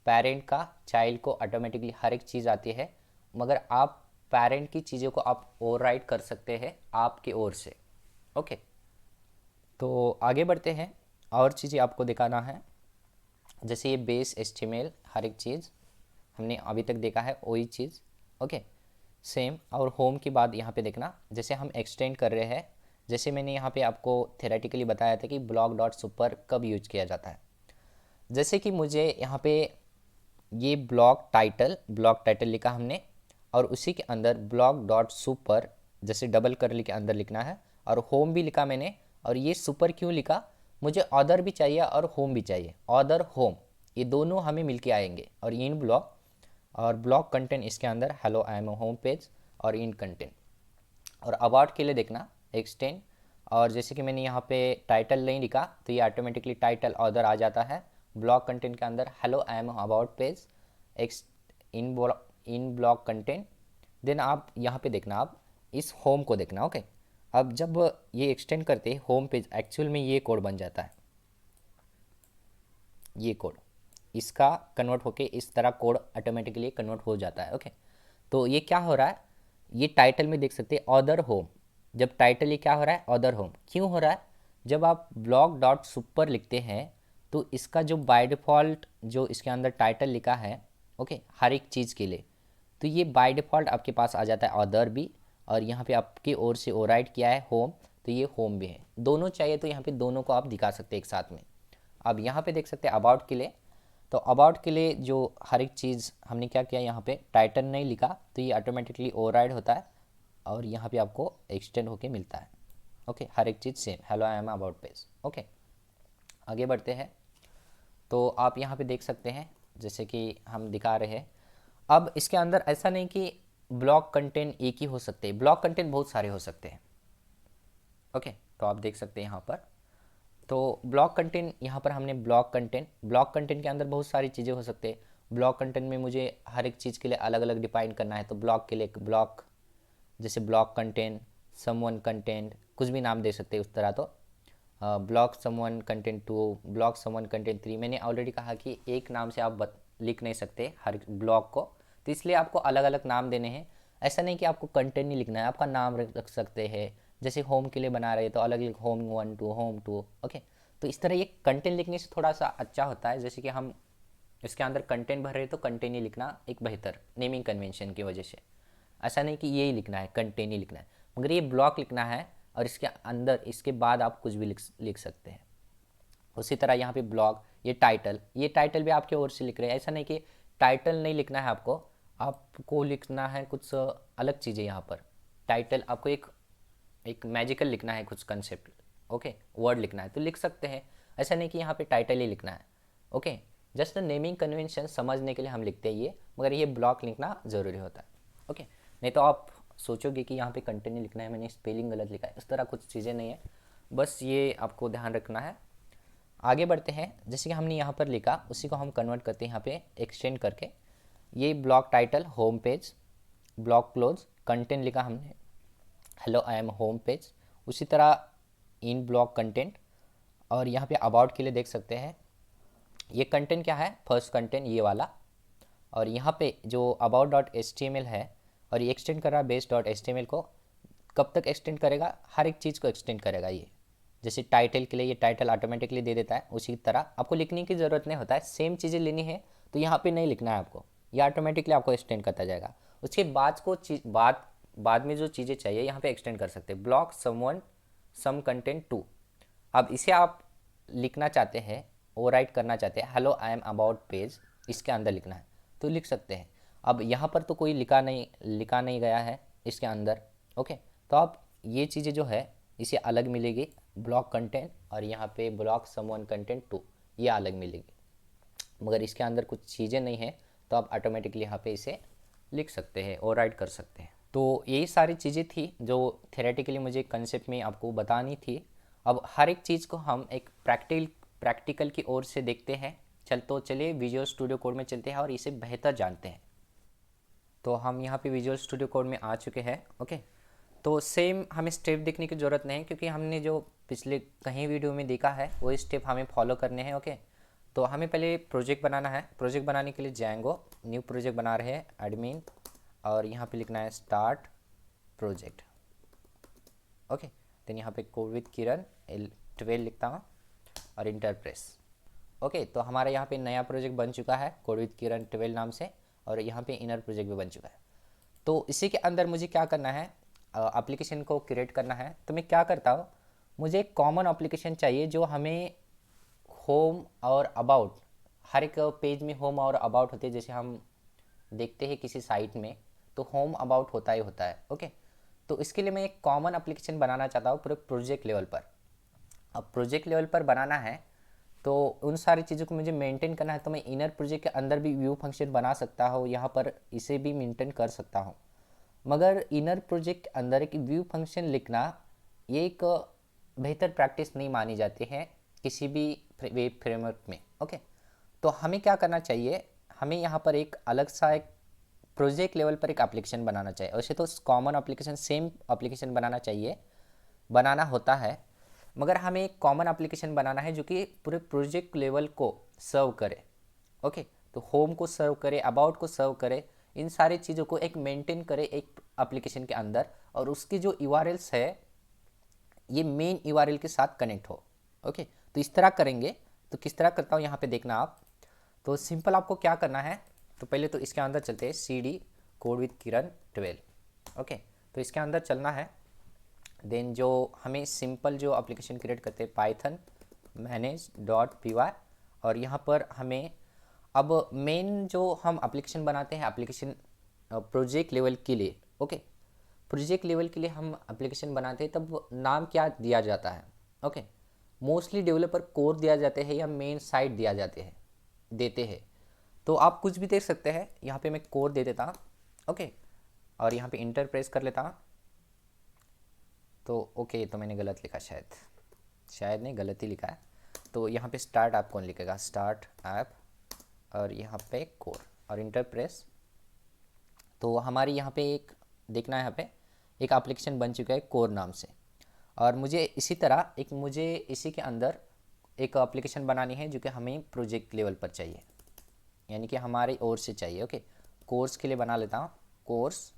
पेरेंट का चाइल्ड को ऑटोमेटिकली हर एक चीज़ आती है, मगर आप पेरेंट की चीज़ों को आप ओवरराइड कर सकते हैं आपकी ओर से, ओके। तो आगे बढ़ते हैं, और चीज़ें आपको दिखाना है, जैसे ये बेस HTML हर एक चीज़ हमने अभी तक देखा है वही चीज़, ओके सेम। और होम की बात यहाँ पे देखना, जैसे हम एक्सटेंड कर रहे हैं, जैसे मैंने यहाँ पे आपको थेरेटिकली बताया था कि ब्लॉक डॉट सुपर कब यूज किया जाता है। जैसे कि मुझे यहाँ पे ये ब्लॉक टाइटल लिखा हमने, और उसी के अंदर ब्लॉक डॉट सुपर जैसे डबल करली के अंदर लिखना है, और होम भी लिखा मैंने। और ये सुपर क्यों लिखा, मुझे ऑदर भी चाहिए और होम भी चाहिए, ऑदर होम ये दोनों हमें मिलके आएंगे। और इन ब्लॉक और ब्लॉक कंटेंट इसके अंदर hello I am home page और इन कंटेंट। और अबाउट के लिए देखना एक्सटेंड, और जैसे कि मैंने यहाँ पे टाइटल नहीं लिखा तो ये ऑटोमेटिकली टाइटल ऑदर आ जाता है। ब्लॉक कंटेंट के अंदर hello I am about page X in block content. Then आप यहाँ पे देखना, आप इस होम को देखना, ओके। अब जब ये एक्सटेंड करते हैं होम पेज, एक्चुअल में ये कोड बन जाता है, ये कोड इसका कन्वर्ट होके इस तरह कोड ऑटोमेटिकली कन्वर्ट हो जाता है, ओके। तो ये क्या हो रहा है, ये टाइटल में देख सकते हैं ऑदर होम। जब टाइटल ये क्या हो रहा है, ऑदर होम क्यों हो रहा है, जब आप ब्लॉक डॉट सुपर लिखते हैं तो इसका जो बाय डिफ़ॉल्ट जो इसके अंदर टाइटल लिखा है, ओके, हर एक चीज़ के लिए, तो ये बाय डिफ़ॉल्ट आपके पास आ जाता है ऑदर भी, और यहाँ पे आपकी ओर से ओवरराइड किया है होम, तो ये होम भी है। दोनों चाहिए तो यहाँ पे दोनों को आप दिखा सकते हैं एक साथ में। अब यहाँ पे देख सकते हैं अबाउट के लिए, तो अबाउट के लिए जो हर एक चीज़ हमने क्या किया, यहाँ पे टाइटल नहीं लिखा तो ये ऑटोमेटिकली ओवरराइड होता है, और यहाँ पे आपको एक्सटेंड होके मिलता है, ओके। हर एक चीज़ same, hello I am about page, okay. आगे बढ़ते हैं, तो आप यहाँ पे देख सकते हैं जैसे कि हम दिखा रहे हैं। अब इसके अंदर ऐसा नहीं कि ब्लॉक कंटेंट एक ही हो सकते हैं, ब्लॉक कंटेंट बहुत सारे हो सकते हैं, ओके। तो आप देख सकते हैं यहाँ पर, तो ब्लॉक कंटेंट यहाँ पर हमने ब्लॉक कंटेंट के अंदर बहुत सारी चीज़ें हो सकते हैं। ब्लॉक कंटेंट में मुझे हर एक चीज़ के लिए अलग अलग डिफाइन करना है, तो ब्लॉक के लिए एक ब्लॉक, जैसे ब्लॉक कंटेंट, समवन कंटेंट, कुछ भी नाम दे सकते हैं उस तरह। तो block someone content 2, block someone content 3, मैंने ऑलरेडी कहा कि एक नाम से आप लिख नहीं सकते हर ब्लॉक को, तो इसलिए आपको अलग अलग नाम देने हैं। ऐसा नहीं कि आपको कंटेंट नहीं लिखना है, आपका नाम रख सकते हैं। जैसे होम के लिए बना रहे तो अलग अलग होम 1 2 होम 2, ओके। तो इस तरह ये कंटेंट लिखने से थोड़ा सा अच्छा होता है, जैसे कि हम इसके अंदर कंटेंट भर रहे तो कंटेंट ही लिखना एक बेहतर नेमिंग कन्वेंशन की वजह से। ऐसा नहीं कि ये ही लिखना है, कंटेंट ही लिखना है, मगर ये ब्लॉक लिखना है, और इसके अंदर इसके बाद आप कुछ भी लिख सकते हैं। उसी तरह यहाँ पे ब्लॉग, ये टाइटल भी आपकी ओर से लिख रहे हैं। ऐसा नहीं कि टाइटल नहीं लिखना है आपको लिखना है कुछ अलग चीज़ें। यहाँ पर टाइटल आपको एक मैजिकल लिखना है, कुछ कंसेप्ट, ओके, वर्ड लिखना है तो लिख सकते हैं। ऐसा नहीं कि यहाँ पे टाइटल ही लिखना है, ओके। जस्ट नेमिंग कन्वेंशन समझने के लिए हम लिखते हैं ये, मगर ये ब्लॉक लिखना ज़रूरी होता है, ओके। नहीं तो आप सोचोगे कि यहाँ पे कंटेंट लिखना है, मैंने स्पेलिंग गलत लिखा है, इस तरह कुछ चीज़ें नहीं है, बस ये आपको ध्यान रखना है। आगे बढ़ते हैं, जैसे कि हमने यहाँ पर लिखा उसी को हम कन्वर्ट करते हैं यहाँ पे एक्सटेंड करके। ये block title home page, block close, content लिखा हमने hello I am home page, उसी तरह इन ब्लॉक कंटेंट। और यहाँ पे अबाउट के लिए देख सकते हैं ये कंटेंट क्या है, फर्स्ट कंटेंट ये वाला। और यहाँ पे जो अबाउट डॉट HTML है, और ये एक्सटेंड कर रहा है बेस डॉट HTML को। कब तक एक्सटेंड करेगा, हर एक चीज़ को एक्सटेंड करेगा ये। जैसे टाइटल के लिए ये टाइटल ऑटोमेटिकली दे देता है, उसी तरह आपको लिखने की ज़रूरत नहीं होता है, सेम चीज़ें लेनी है तो यहाँ पे नहीं लिखना है आपको, ये ऑटोमेटिकली आपको एक्सटेंड करता जाएगा। उसके बाद में जो चीज़ें चाहिए यहाँ पे एक्सटेंड कर सकते हैं। ब्लॉक समवन सम कंटेंट 2, अब इसे आप लिखना चाहते हैं, ओवरराइट करना चाहते हैं, hello I am about page इसके अंदर लिखना है तो लिख सकते हैं। अब यहाँ पर तो कोई लिखा नहीं गया है इसके अंदर, ओके। तो आप ये चीज़ें जो है इसे अलग मिलेगी ब्लॉक कंटेंट, और यहाँ पे ब्लॉक सम1 कंटेंट 2 ये अलग मिलेगी। मगर इसके अंदर कुछ चीज़ें नहीं हैं तो आप ऑटोमेटिकली यहाँ पे इसे लिख सकते हैं, ओवरराइड कर सकते हैं। तो यही सारी चीज़ें थी जो थेरेटिकली मुझे कंसेप्ट में आपको बतानी थी। अब हर एक चीज़ को हम एक प्रैक्टिकल की ओर से देखते हैं। चलिए विजुअल स्टूडियो कोड में चलते हैं और इसे बेहतर जानते हैं। तो हम यहाँ पे विजुअल स्टूडियो कोड में आ चुके हैं। ओके, तो सेम हमें स्टेप देखने की ज़रूरत नहीं है, क्योंकि हमने जो पिछले कहीं वीडियो में देखा है वही स्टेप हमें फॉलो करने हैं। ओके, तो हमें पहले प्रोजेक्ट बनाना है। प्रोजेक्ट बनाने के लिए Django न्यू प्रोजेक्ट बना रहे हैं, एडमिन, और यहाँ पे लिखना है स्टार्ट प्रोजेक्ट। ओके, देन यहाँ पे कोड विद किरण 12 लिखता हूँ और इंटर प्रेस। ओके, तो हमारा यहाँ पे नया प्रोजेक्ट बन चुका है कोड विद किरण 12 नाम से, और यहाँ पे इनर प्रोजेक्ट भी बन चुका है। तो इसी के अंदर मुझे क्या करना है, एप्लीकेशन को क्रिएट करना है। तो मैं क्या करता हूँ, मुझे एक कॉमन एप्लीकेशन चाहिए जो हमें होम और अबाउट, हर एक पेज में होम और अबाउट होते हैं। जैसे हम देखते हैं किसी साइट में तो होम अबाउट होता ही होता है। ओके, तो इसके लिए मैं एक कॉमन एप्लीकेशन बनाना चाहता हूँ पूरे प्रोजेक्ट लेवल पर। अब प्रोजेक्ट लेवल पर बनाना है तो उन सारी चीज़ों को मुझे मेंटेन करना है। तो मैं इनर प्रोजेक्ट के अंदर भी व्यू फंक्शन बना सकता हूँ, यहाँ पर इसे भी मेंटेन कर सकता हूँ। मगर इनर प्रोजेक्ट के अंदर एक व्यू फंक्शन लिखना ये एक बेहतर प्रैक्टिस नहीं मानी जाती है किसी भी वेब फ्रेमवर्क में। ओके, तो हमें क्या करना चाहिए, हमें यहाँ पर एक अलग सा एक प्रोजेक्ट लेवल पर एक एप्लीकेशन बनाना चाहिए। वैसे तो कॉमन एप्लीकेशन सेम एप्लीकेशन बनाना चाहिए, बनाना होता है, मगर हमें एक कॉमन एप्लीकेशन बनाना है जो कि पूरे प्रोजेक्ट लेवल को सर्व करे। ओके, तो होम को सर्व करे, अबाउट को सर्व करे, इन सारी चीज़ों को एक मेंटेन करे एक एप्लीकेशन के अंदर, और उसकी जो यूआरएल्स है ये मेन यूआरएल के साथ कनेक्ट हो। ओके, तो इस तरह करेंगे। तो किस तरह करता हूँ यहाँ पे देखना आप। तो सिंपल आपको क्या करना है, तो पहले तो इसके अंदर चलते हैं CD code with Kiran 12। Okay, तो इसके अंदर चलना है। देन जो हमें सिंपल जो एप्लीकेशन क्रिएट करते हैं पाइथन manage.py, और यहाँ पर हमें अब मेन जो हम एप्लीकेशन बनाते हैं एप्लीकेशन प्रोजेक्ट लेवल के लिए। ओके, प्रोजेक्ट लेवल के लिए हम एप्लीकेशन बनाते हैं तब नाम क्या दिया जाता है। ओके, मोस्टली डेवलपर कोर दिया जाते हैं या मेन साइट दिया देते हैं। तो आप कुछ भी देख सकते हैं, यहाँ पे मैं कोर दे देता हूँ। ओके, और यहाँ पे इंटर प्रेस कर लेता हूँ। तो ओके, तो मैंने गलत लिखा, शायद नहीं, गलत ही लिखा है। तो यहाँ पे स्टार्ट ऐप कौन लिखेगा, स्टार्ट ऐप, और यहाँ पे कोर और इंटर प्रेस। तो हमारी यहाँ पे एक देखना है, यहाँ पे एक एप्लीकेशन बन चुका है कोर नाम से। और मुझे इसी तरह मुझे इसी के अंदर एक एप्लीकेशन बनानी है जो कि हमें प्रोजेक्ट लेवल पर चाहिए, यानी कि हमारी ओर से चाहिए। ओके, कोर्स के लिए बना लेता हूँ कोर्स।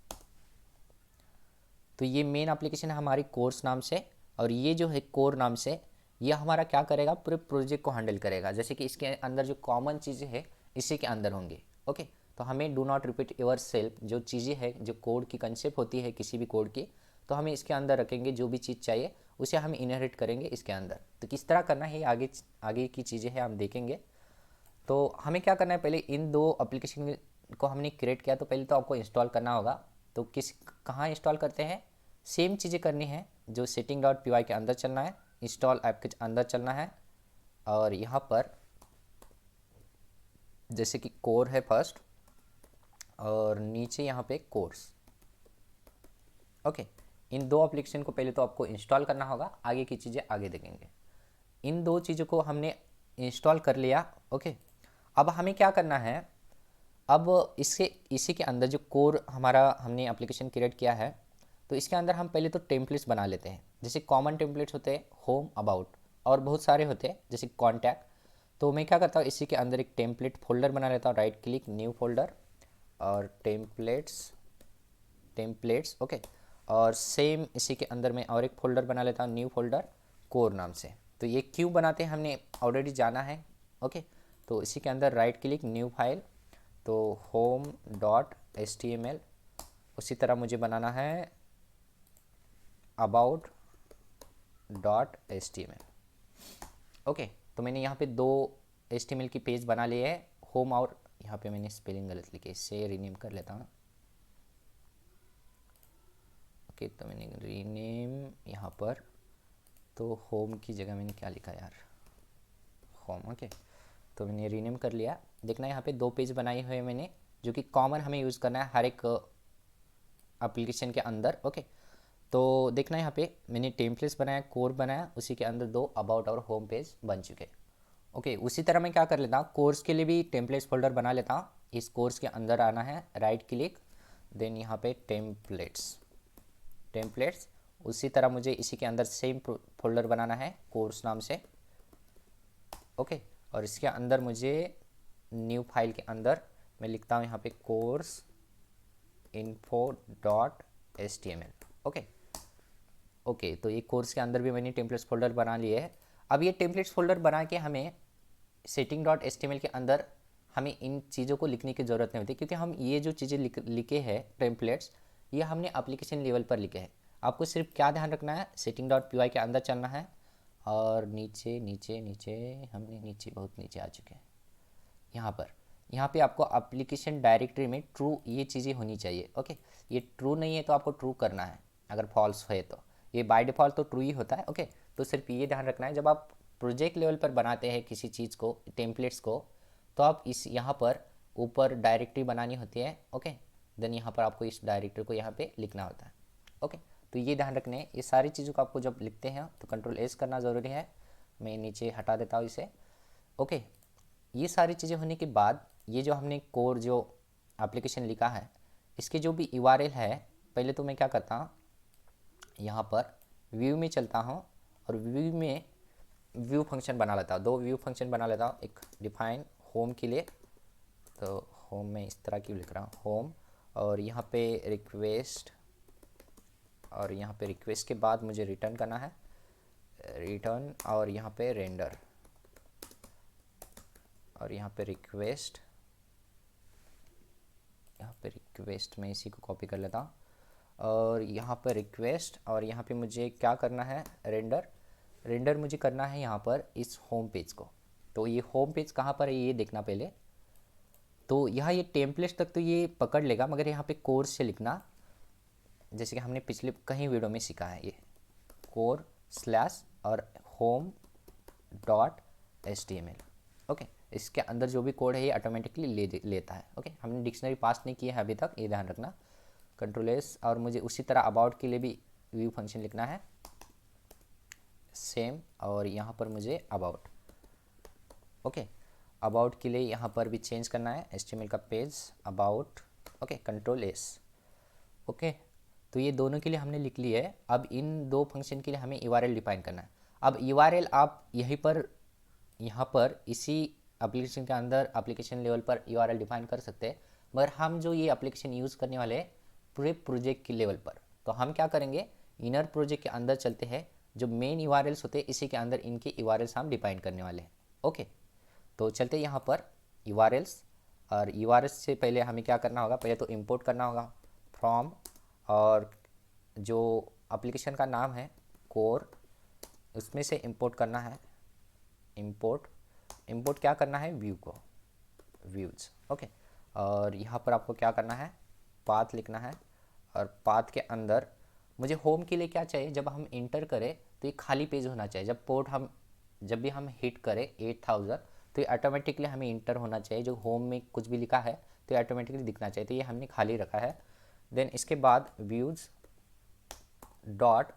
तो ये मेन एप्लीकेशन है हमारी कोर्स नाम से, और ये जो है कोर नाम से ये हमारा क्या करेगा, पूरे प्रोजेक्ट को हैंडल करेगा। जैसे कि इसके अंदर जो कॉमन चीज़ें हैं इसी के अंदर होंगे। ओके, तो हमें do not repeat your self जो चीज़ें हैं, जो कोड की कंसेप्ट होती है किसी भी कोड की, तो हमें इसके अंदर रखेंगे। जो भी चीज़ चाहिए उसे हम इनहेरिट करेंगे इसके अंदर। तो किस तरह करना है आगे आगे की चीज़ें हैं हम देखेंगे। तो हमें क्या करना है, पहले इन दो एप्लीकेशन को हमने क्रिएट किया तो पहले तो आपको इंस्टॉल करना होगा। तो कहाँ इंस्टॉल करते हैं, सेम चीज़ें करनी है, जो setting.py के अंदर चलना है, इंस्टॉल ऐप के अंदर चलना है, और यहाँ पर जैसे कि कोर है फर्स्ट, और नीचे यहाँ पे कोर्स। ओके, इन दो एप्लीकेशन को पहले तो आपको इंस्टॉल करना होगा, आगे की चीज़ें आगे देखेंगे। इन दो चीज़ों को हमने इंस्टॉल कर लिया। ओके, अब हमें क्या करना है, अब इसी के अंदर जो कोर हमारा हमने एप्लीकेशन क्रिएट किया है, तो इसके अंदर हम पहले तो टेम्पलेट्स बना लेते हैं। जैसे कॉमन टेम्पलेट्स होते हैं होम, अबाउट, और बहुत सारे होते हैं जैसे कॉन्टैक्ट। तो मैं क्या करता हूँ, इसी के अंदर एक टेम्पलेट फोल्डर बना लेता हूँ, राइट क्लिक न्यू फोल्डर, और टेम्पलेट्स। ओके, और सेम इसी के अंदर मैं और एक फ़ोल्डर बना लेता हूँ, न्यू फोल्डर कोर नाम से। तो ये क्यों बनाते हैं हमने ऑलरेडी जाना है। ओके, तो इसी के अंदर राइट क्लिक न्यू फाइल, तो home.html। उसी तरह मुझे बनाना है about.html। ओके, तो मैंने यहाँ पे दो HTML की पेज बना लिए है, होम, और यहाँ पे मैंने स्पेलिंग गलत लिखी है, इसे रीनेम कर लेता हूँ। ओके, तो मैंने रीनेम यहाँ पर तो होम की जगह मैंने क्या लिखा यार, होम। ओके, तो मैंने रीनेम कर लिया। देखना यहाँ पे 2 पेज बनाए हुए मैंने, जो कि कॉमन हमें यूज़ करना है हर एक एप्लीकेशन के अंदर। ओके, तो देखना यहाँ पे मैंने टेम्पलेट्स बनाया, कोर बनाया, उसी के अंदर 2 अबाउट और होम पेज बन चुके। ओके, उसी तरह मैं क्या कर लेता हूँ, कोर्स के लिए भी टेम्पलेट्स फोल्डर बना लेता हूँ। इस कोर्स के अंदर आना है, राइट क्लिक, देन यहाँ पे टेम्पलेट्स, टेम्पलेट्स। उसी तरह मुझे इसी के अंदर सेम फोल्डर बनाना है कोर्स नाम से। ओके, और इसके अंदर मुझे न्यू फाइल के अंदर मैं लिखता हूँ यहाँ पे कोर्स info.html। ओके ओके, तो ये कोर्स के अंदर भी मैंने टेम्पलेट्स फोल्डर बना लिए है। अब ये टेम्पलेट्स फोल्डर बना के हमें setting.html के अंदर हमें इन चीज़ों को लिखने की ज़रूरत नहीं होती, क्योंकि हम ये जो चीज़ें लिखे हैं टेम्पलेट्स, ये हमने एप्लीकेशन लेवल पर लिखे हैं। आपको सिर्फ क्या ध्यान रखना है, setting.py के अंदर चलना है, और नीचे नीचे नीचे, हमने नीचे बहुत नीचे आ चुके हैं। यहाँ पे आपको एप्लीकेशन डायरेक्टरी में ट्रू ये चीज़ें होनी चाहिए। ओके, ये ट्रू नहीं है तो आपको ट्रू करना है, अगर फॉल्स है तो ये बाय डिफ़ॉल्ट तो ट्रू ही होता है। ओके, तो सिर्फ ये ध्यान रखना है, जब आप प्रोजेक्ट लेवल पर बनाते हैं किसी चीज़ को, टेम्पलेट्स को, तो आप इस यहाँ पर ऊपर डायरेक्टरी बनानी होती है। ओके, देन यहाँ पर आपको इस डायरेक्टरी को यहाँ पे लिखना होता है। ओके, तो ये ध्यान रखने, ये सारी चीज़ों को आपको जब लिखते हैं तो कंट्रोल एस करना ज़रूरी है। मैं नीचे हटा देता हूँ इसे। ओके, ये सारी चीज़ें होने के बाद ये जो हमने कोर जो एप्लीकेशन लिखा है, इसके जो भी URL है, पहले तो मैं क्या करता हूँ, यहाँ पर व्यू में चलता हूँ, और व्यू में व्यू फंक्शन बना लेता हूँ, 2 व्यू फंक्शन बना लेता हूँ। एक डिफाइन होम के लिए, तो होम में इस तरह क्यों लिख रहा हूँ, होम, और यहाँ पे रिक्वेस्ट, और यहाँ पे रिक्वेस्ट के बाद मुझे रिटर्न करना है, रिटर्न, और यहाँ पे रेंडर, और यहाँ पे रिक्वेस्ट, यहाँ पे रिक्वेस्ट मैं इसी को कॉपी कर लेता हूँ, और यहाँ पर रिक्वेस्ट, और यहाँ पे मुझे क्या करना है, रेंडर, रेंडर मुझे करना है यहाँ पर इस होम पेज को। तो ये होम पेज कहाँ पर है ये देखना पहले। तो यहाँ ये टेम्पलेट तक तो ये पकड़ लेगा, मगर यहाँ पे कोर्स से लिखना, जैसे कि हमने पिछले कहीं वीडियो में सीखा है, ये कोर स्लैश और होम डॉट HTML। ओके, इसके अंदर जो भी कोड है ये ऑटोमेटिकली लेता है। ओके, हमने डिक्शनरी पास नहीं की है अभी तक, ये ध्यान रखना। कंट्रोल एस, और मुझे उसी तरह अबाउट के लिए भी व्यू फंक्शन लिखना है सेम, और यहाँ पर मुझे अबाउट। ओके, अबाउट के लिए यहाँ पर भी चेंज करना है HTML का page about. Okay, control S. Okay, तो ये दोनों के लिए हमने लिख लिया है। अब इन 2 फंक्शन के लिए हमें URL डिफाइन करना है। अब URL आप यहीं पर, यहाँ पर इसी एप्लीकेशन के अंदर एप्लीकेशन लेवल पर URL डिफाइन कर सकते हैं, मगर हम जो ये एप्लीकेशन यूज़ करने वाले हैं पूरे प्रोजेक्ट के लेवल पर, तो हम क्या करेंगे, इनर प्रोजेक्ट के अंदर चलते हैं, जो मेन URLs होते हैं इसी के अंदर इनके URLs हम डिफाइन करने वाले हैं। ओके, तो चलते यहाँ पर URLs, और URLs से पहले हमें क्या करना होगा, पहले तो इंपोर्ट करना होगा फ्रॉम, और जो एप्लीकेशन का नाम है कोर, उसमें से इंपोर्ट करना है, इंपोर्ट क्या करना है, व्यू को, व्यूज़। ओके, और यहाँ पर आपको क्या करना है, पाथ लिखना है, और पाथ के अंदर मुझे होम के लिए क्या चाहिए, जब हम इंटर करें तो ये खाली पेज होना चाहिए। जब भी हम हिट करें 8000, तो ये ऑटोमेटिकली हमें इंटर होना चाहिए, जो होम में कुछ भी लिखा है तो ये ऑटोमेटिकली दिखना चाहिए, तो ये हमने खाली रखा है। देन इसके बाद व्यूज़ डॉट,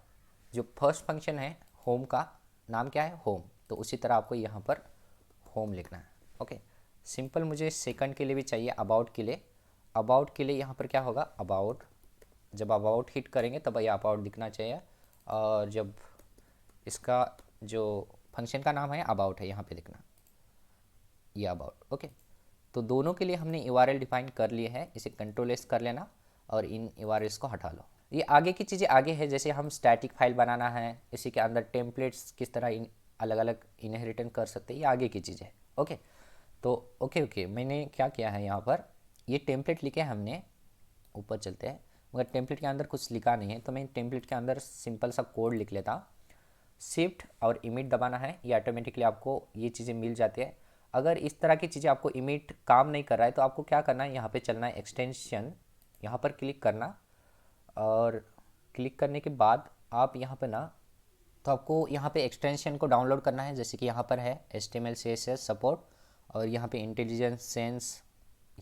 जो फर्स्ट फंक्शन है होम का नाम क्या है, होम, तो उसी तरह आपको यहाँ पर होम लिखना है। ओके, सिंपल मुझे सेकंड के लिए भी चाहिए, अबाउट के लिए। अबाउट के लिए यहाँ पर क्या होगा, अबाउट, जब अबाउट हिट करेंगे तब ये अबाउट दिखना चाहिए, और जब इसका जो फंक्शन का नाम है अबाउट है, यहाँ पे लिखना ये अबाउट। ओके, तो दोनों के लिए हमने URL डिफाइन कर लिए है, इसे कंट्रोल एस कर लेना, और इन URLs को हटा लो। ये आगे की चीज़ें आगे है, जैसे हम स्टैटिक फाइल बनाना है, इसी के अंदर टेम्पलेट्स किस तरह अलग अलग इनहेरिटेंस कर सकते हैं, ये आगे की चीज़ है। ओके, तो ओके मैंने क्या किया है, यहाँ पर ये टेम्पलेट लिखे हमने, ऊपर चलते हैं, मगर टेम्पलेट के अंदर कुछ लिखा नहीं है, तो मैं टेम्पलेट के अंदर सिंपल सा कोड लिख लेता हूँ। शिफ्ट और इमिट दबाना है, ये ऑटोमेटिकली आपको ये चीज़ें मिल जाती है। अगर इस तरह की चीज़ें आपको इमिट काम नहीं कर रहा है तो आपको क्या करना है, यहाँ पे चलना है एक्सटेंशन, यहाँ पर क्लिक करना, और क्लिक करने के बाद आप यहाँ पे ना तो आपको यहाँ पे एक्सटेंशन को डाउनलोड करना है, जैसे कि यहाँ पर है HTML CSS सपोर्ट, और यहाँ पे इंटेलिजेंस सेंस,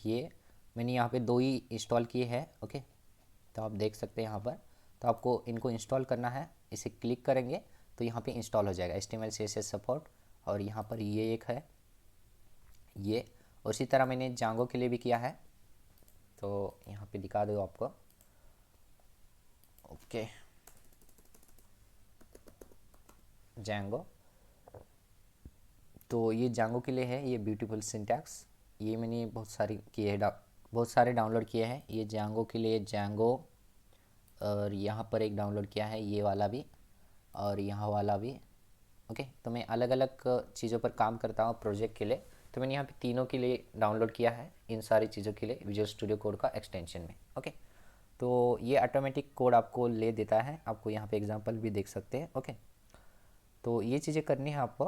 ये मैंने यहाँ पे 2 ही इंस्टॉल किए हैं। ओके, तो आप देख सकते हैं यहाँ पर। तो आपको इनको इंस्टॉल करना है, इसे क्लिक करेंगे तो यहाँ पे इंस्टॉल हो जाएगा HTML CSS सपोर्ट। और यहाँ पर ये एक है ये, और इसी तरह मैंने जांगो के लिए भी किया है, तो यहाँ पे दिखा दो आपको। ओके, जांगो, तो ये जांगो के लिए है, ये ब्यूटीफुल सिंटैक्स, ये मैंने बहुत सारी किए हैं, बहुत सारे डाउनलोड किए हैं ये जांगो के लिए, जांगो। और यहाँ पर एक डाउनलोड किया है ये वाला भी, और यहाँ वाला भी। ओके, तो मैं अलग अलग चीज़ों पर काम करता हूँ प्रोजेक्ट के लिए, तो मैंने यहाँ पे तीनों के लिए डाउनलोड किया है इन सारी चीज़ों के लिए विजुअल स्टूडियो कोड का एक्सटेंशन में। ओके, तो ये ऑटोमेटिक कोड आपको ले देता है, आपको यहाँ पे एग्जांपल भी देख सकते हैं। ओके, तो ये चीज़ें करनी है आपको।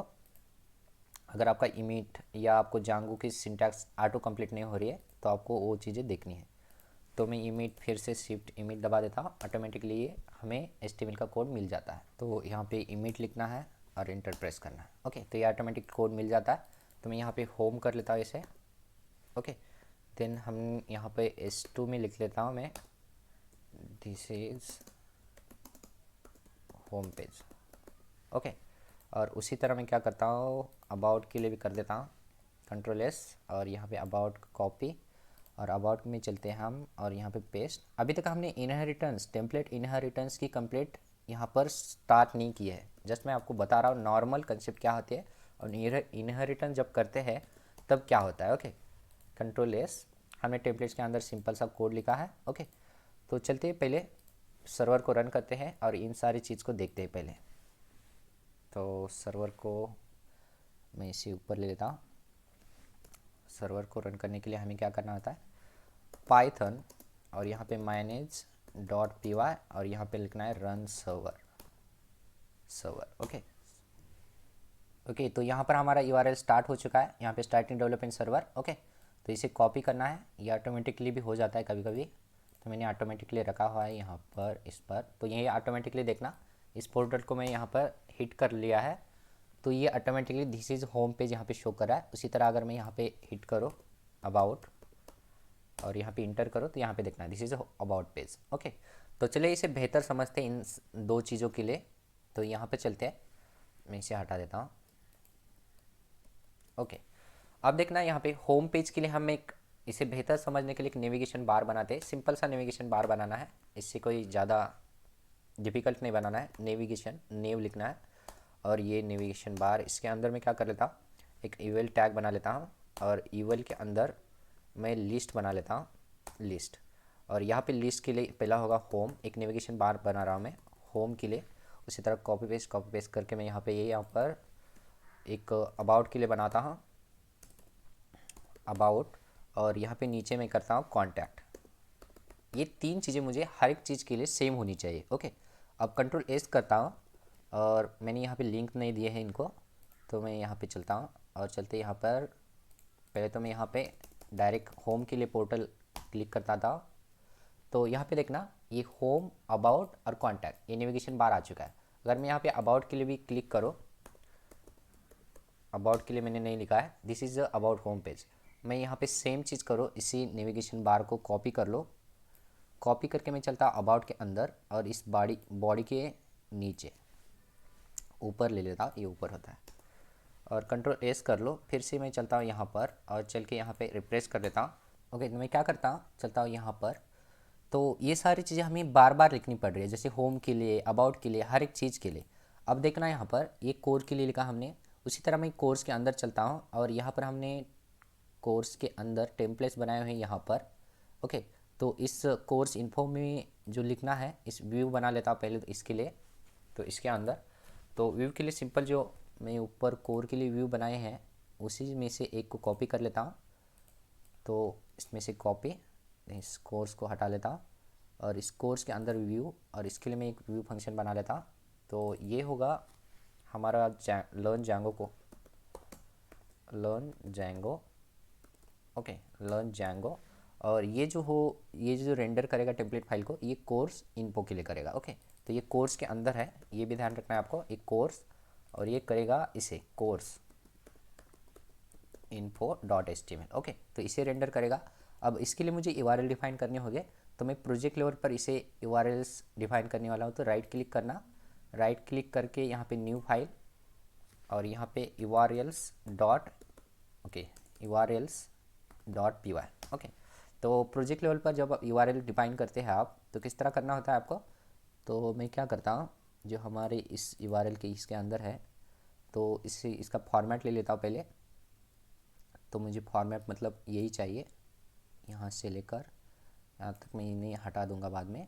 अगर आपका इमिट या आपको जांगो की सिंटैक्स ऑटो कंप्लीट नहीं हो रही है तो आपको वो चीज़ें देखनी है। तो मैं इमिट फिर से शिफ्ट इमिट दबा देता हूँ, ऑटोमेटिकली ये हमें HTML का कोड मिल जाता है। तो यहाँ पे इमिट लिखना है और इंटर प्रेस करना है। ओके, तो ये ऑटोमेटिक कोड मिल जाता है। तो मैं यहाँ पे होम कर लेता हूँ इसे। ओके, देन हम यहाँ पे S2 में लिख लेता हूँ मैं, this is home page. Okay, और उसी तरह मैं क्या करता हूँ, अबाउट के लिए भी कर देता हूँ, Ctrl+S, और यहाँ पे अबाउट कॉपी, और अबाउट में चलते हैं हम, और यहाँ पे पेस्ट। अभी तक हमने इनहेरिटेंस, टेम्पलेट इनहेरिटेंस की कंप्लीट यहाँ पर स्टार्ट नहीं की है, जस्ट मैं आपको बता रहा हूँ नॉर्मल कंसेप्ट क्या होती है और इनहेरिटेंस जब करते हैं तब क्या होता है। ओके, Ctrl+S, हमने टेम्पलेट्स के अंदर सिंपल सा कोड लिखा है। ओके, तो चलते हैं पहले सर्वर को रन करते हैं और इन सारी चीज़ को देखते हैं पहले। तो सर्वर को मैं इसी ऊपर ले लेता हूँ। सर्वर को रन करने के लिए हमें क्या करना होता है, पाइथन, और यहाँ पे manage.py, और यहाँ पे लिखना है रन सर्वर। ओके ओके, तो यहाँ पर हमारा URL स्टार्ट हो चुका है, यहाँ पे स्टार्टिंग डेवलपमेंट सर्वर। ओके, तो इसे कॉपी करना है, ये ऑटोमेटिकली भी हो जाता है कभी कभी, तो मैंने ऑटोमेटिकली रखा हुआ है यहाँ पर इस पर। तो यही ऑटोमेटिकली देखना, इस पोर्टल को मैं यहाँ पर हिट कर लिया है तो ये automatically this is home page यहाँ पे शो कर रहा है। उसी तरह अगर मैं यहाँ पे हिट करो अबाउट और यहाँ पे इंटर करो तो यहाँ पे देखना this is about page. Okay, तो चलिए इसे बेहतर समझते हैं इन 2 चीज़ों के लिए। तो यहाँ पे चलते हैं, मैं इसे हटा देता हूँ। ओके, अब देखना यहाँ पे होम पेज के लिए हम एक, इसे बेहतर समझने के लिए एक नेविगेशन बार बनाते हैं। सिंपल सा नेविगेशन बार बनाना है, इससे कोई ज़्यादा डिफ़िकल्ट नहीं बनाना है। नेविगेशन नेव लिखना है और ये नेविगेशन बार, इसके अंदर मैं क्या कर लेता हूँ, एक इवल टैग बना लेता हूँ, और इवल के अंदर मैं लिस्ट बना लेता हूँ, लिस्ट। और यहाँ पे लिस्ट के लिए पहला होगा होम, एक नेविगेशन बार बना रहा हूँ मैं होम के लिए। उसी तरह कॉपी पेस्ट करके मैं यहाँ पे यहाँ पर एक अबाउट के लिए बनाता हूँ, अबाउट, और यहाँ पे नीचे मैं करता हूँ कॉन्टैक्ट। ये 3 चीज़ें मुझे हर एक चीज़ के लिए सेम होनी चाहिए। ओके, अब Ctrl+S करता हूँ, और मैंने यहाँ पे लिंक नहीं दिए हैं इनको, तो मैं यहाँ पे चलता हूँ, और चलते यहाँ पर पहले तो मैं यहाँ पे डायरेक्ट होम के लिए पोर्टल क्लिक करता था। तो यहाँ पे देखना ये होम, अबाउट और कॉन्टैक्ट, ये नेविगेशन बार आ चुका है। अगर मैं यहाँ पे अबाउट के लिए भी क्लिक करो, अबाउट के लिए मैंने नहीं लिखा है, this is about home page. मैं यहाँ पे सेम चीज़ करो, इसी नेविगेशन बार को कॉपी कर लो, कॉपी करके मैं चलता अबाउट के अंदर, और इस बॉडी के नीचे ऊपर ले लेता हूँ, ये ऊपर होता है, और Ctrl+S कर लो। फिर से मैं चलता हूँ यहाँ पर और चल के यहाँ पे रिप्रेस कर देता हूँ। ओके, तो मैं क्या करता हूँ, चलता हूँ यहाँ पर। तो ये सारी चीज़ें हमें बार बार लिखनी पड़ रही है, जैसे होम के लिए, अबाउट के लिए, हर एक चीज़ के लिए। अब देखना यहाँ पर ये कोर्स के लिए लिखा हमने, उसी तरह मैं कोर्स के अंदर चलता हूँ, और यहाँ पर हमने कोर्स के अंदर टेम्पलेट्स बनाए हुए हैं यहाँ पर। ओके, तो इस कोर्स इन्फो में जो लिखना है, इस व्यू बना लेता हूँ पहले तो इसके लिए। तो इसके अंदर तो व्यू के लिए सिंपल जो मैं ऊपर कोर के लिए व्यू बनाए हैं उसी में से एक को कॉपी कर लेता हूँ। तो इसमें से कॉपी, इस कोर्स को हटा लेता हूँ, और इस कोर्स के अंदर व्यू, और इसके लिए मैं एक व्यू फंक्शन बना लेता हूँ। तो ये होगा हमारा learn Django. Okay, learn Django, और ये जो रेंडर करेगा टेम्पलेट फाइल को, ये कोर्स इन्फो के लिए करेगा। ओके, तो ये कोर्स के अंदर है, ये भी ध्यान रखना है आपको, एक कोर्स, और ये करेगा इसे कोर्स info.html। ओके, तो इसे रेंडर करेगा। अब इसके लिए मुझे URL डिफाइन करने होंगे, तो मैं प्रोजेक्ट लेवल पर इसे URLs डिफाइन करने वाला हूँ। तो राइट क्लिक करना, राइट क्लिक करके यहाँ पे न्यू फाइल, और यहाँ पे URLs डॉट URLs.py। ओके, तो प्रोजेक्ट लेवल पर जब URL डिफाइन करते हैं आप, तो किस तरह करना होता है आपको। तो मैं क्या करता हूँ, जो हमारे इस URL के इसके अंदर है, तो इससे इसका फॉर्मेट ले लेता हूँ पहले। तो मुझे फॉर्मेट मतलब यही चाहिए, यहाँ से लेकर यहाँ तक मैं इन्हें हटा दूंगा बाद में।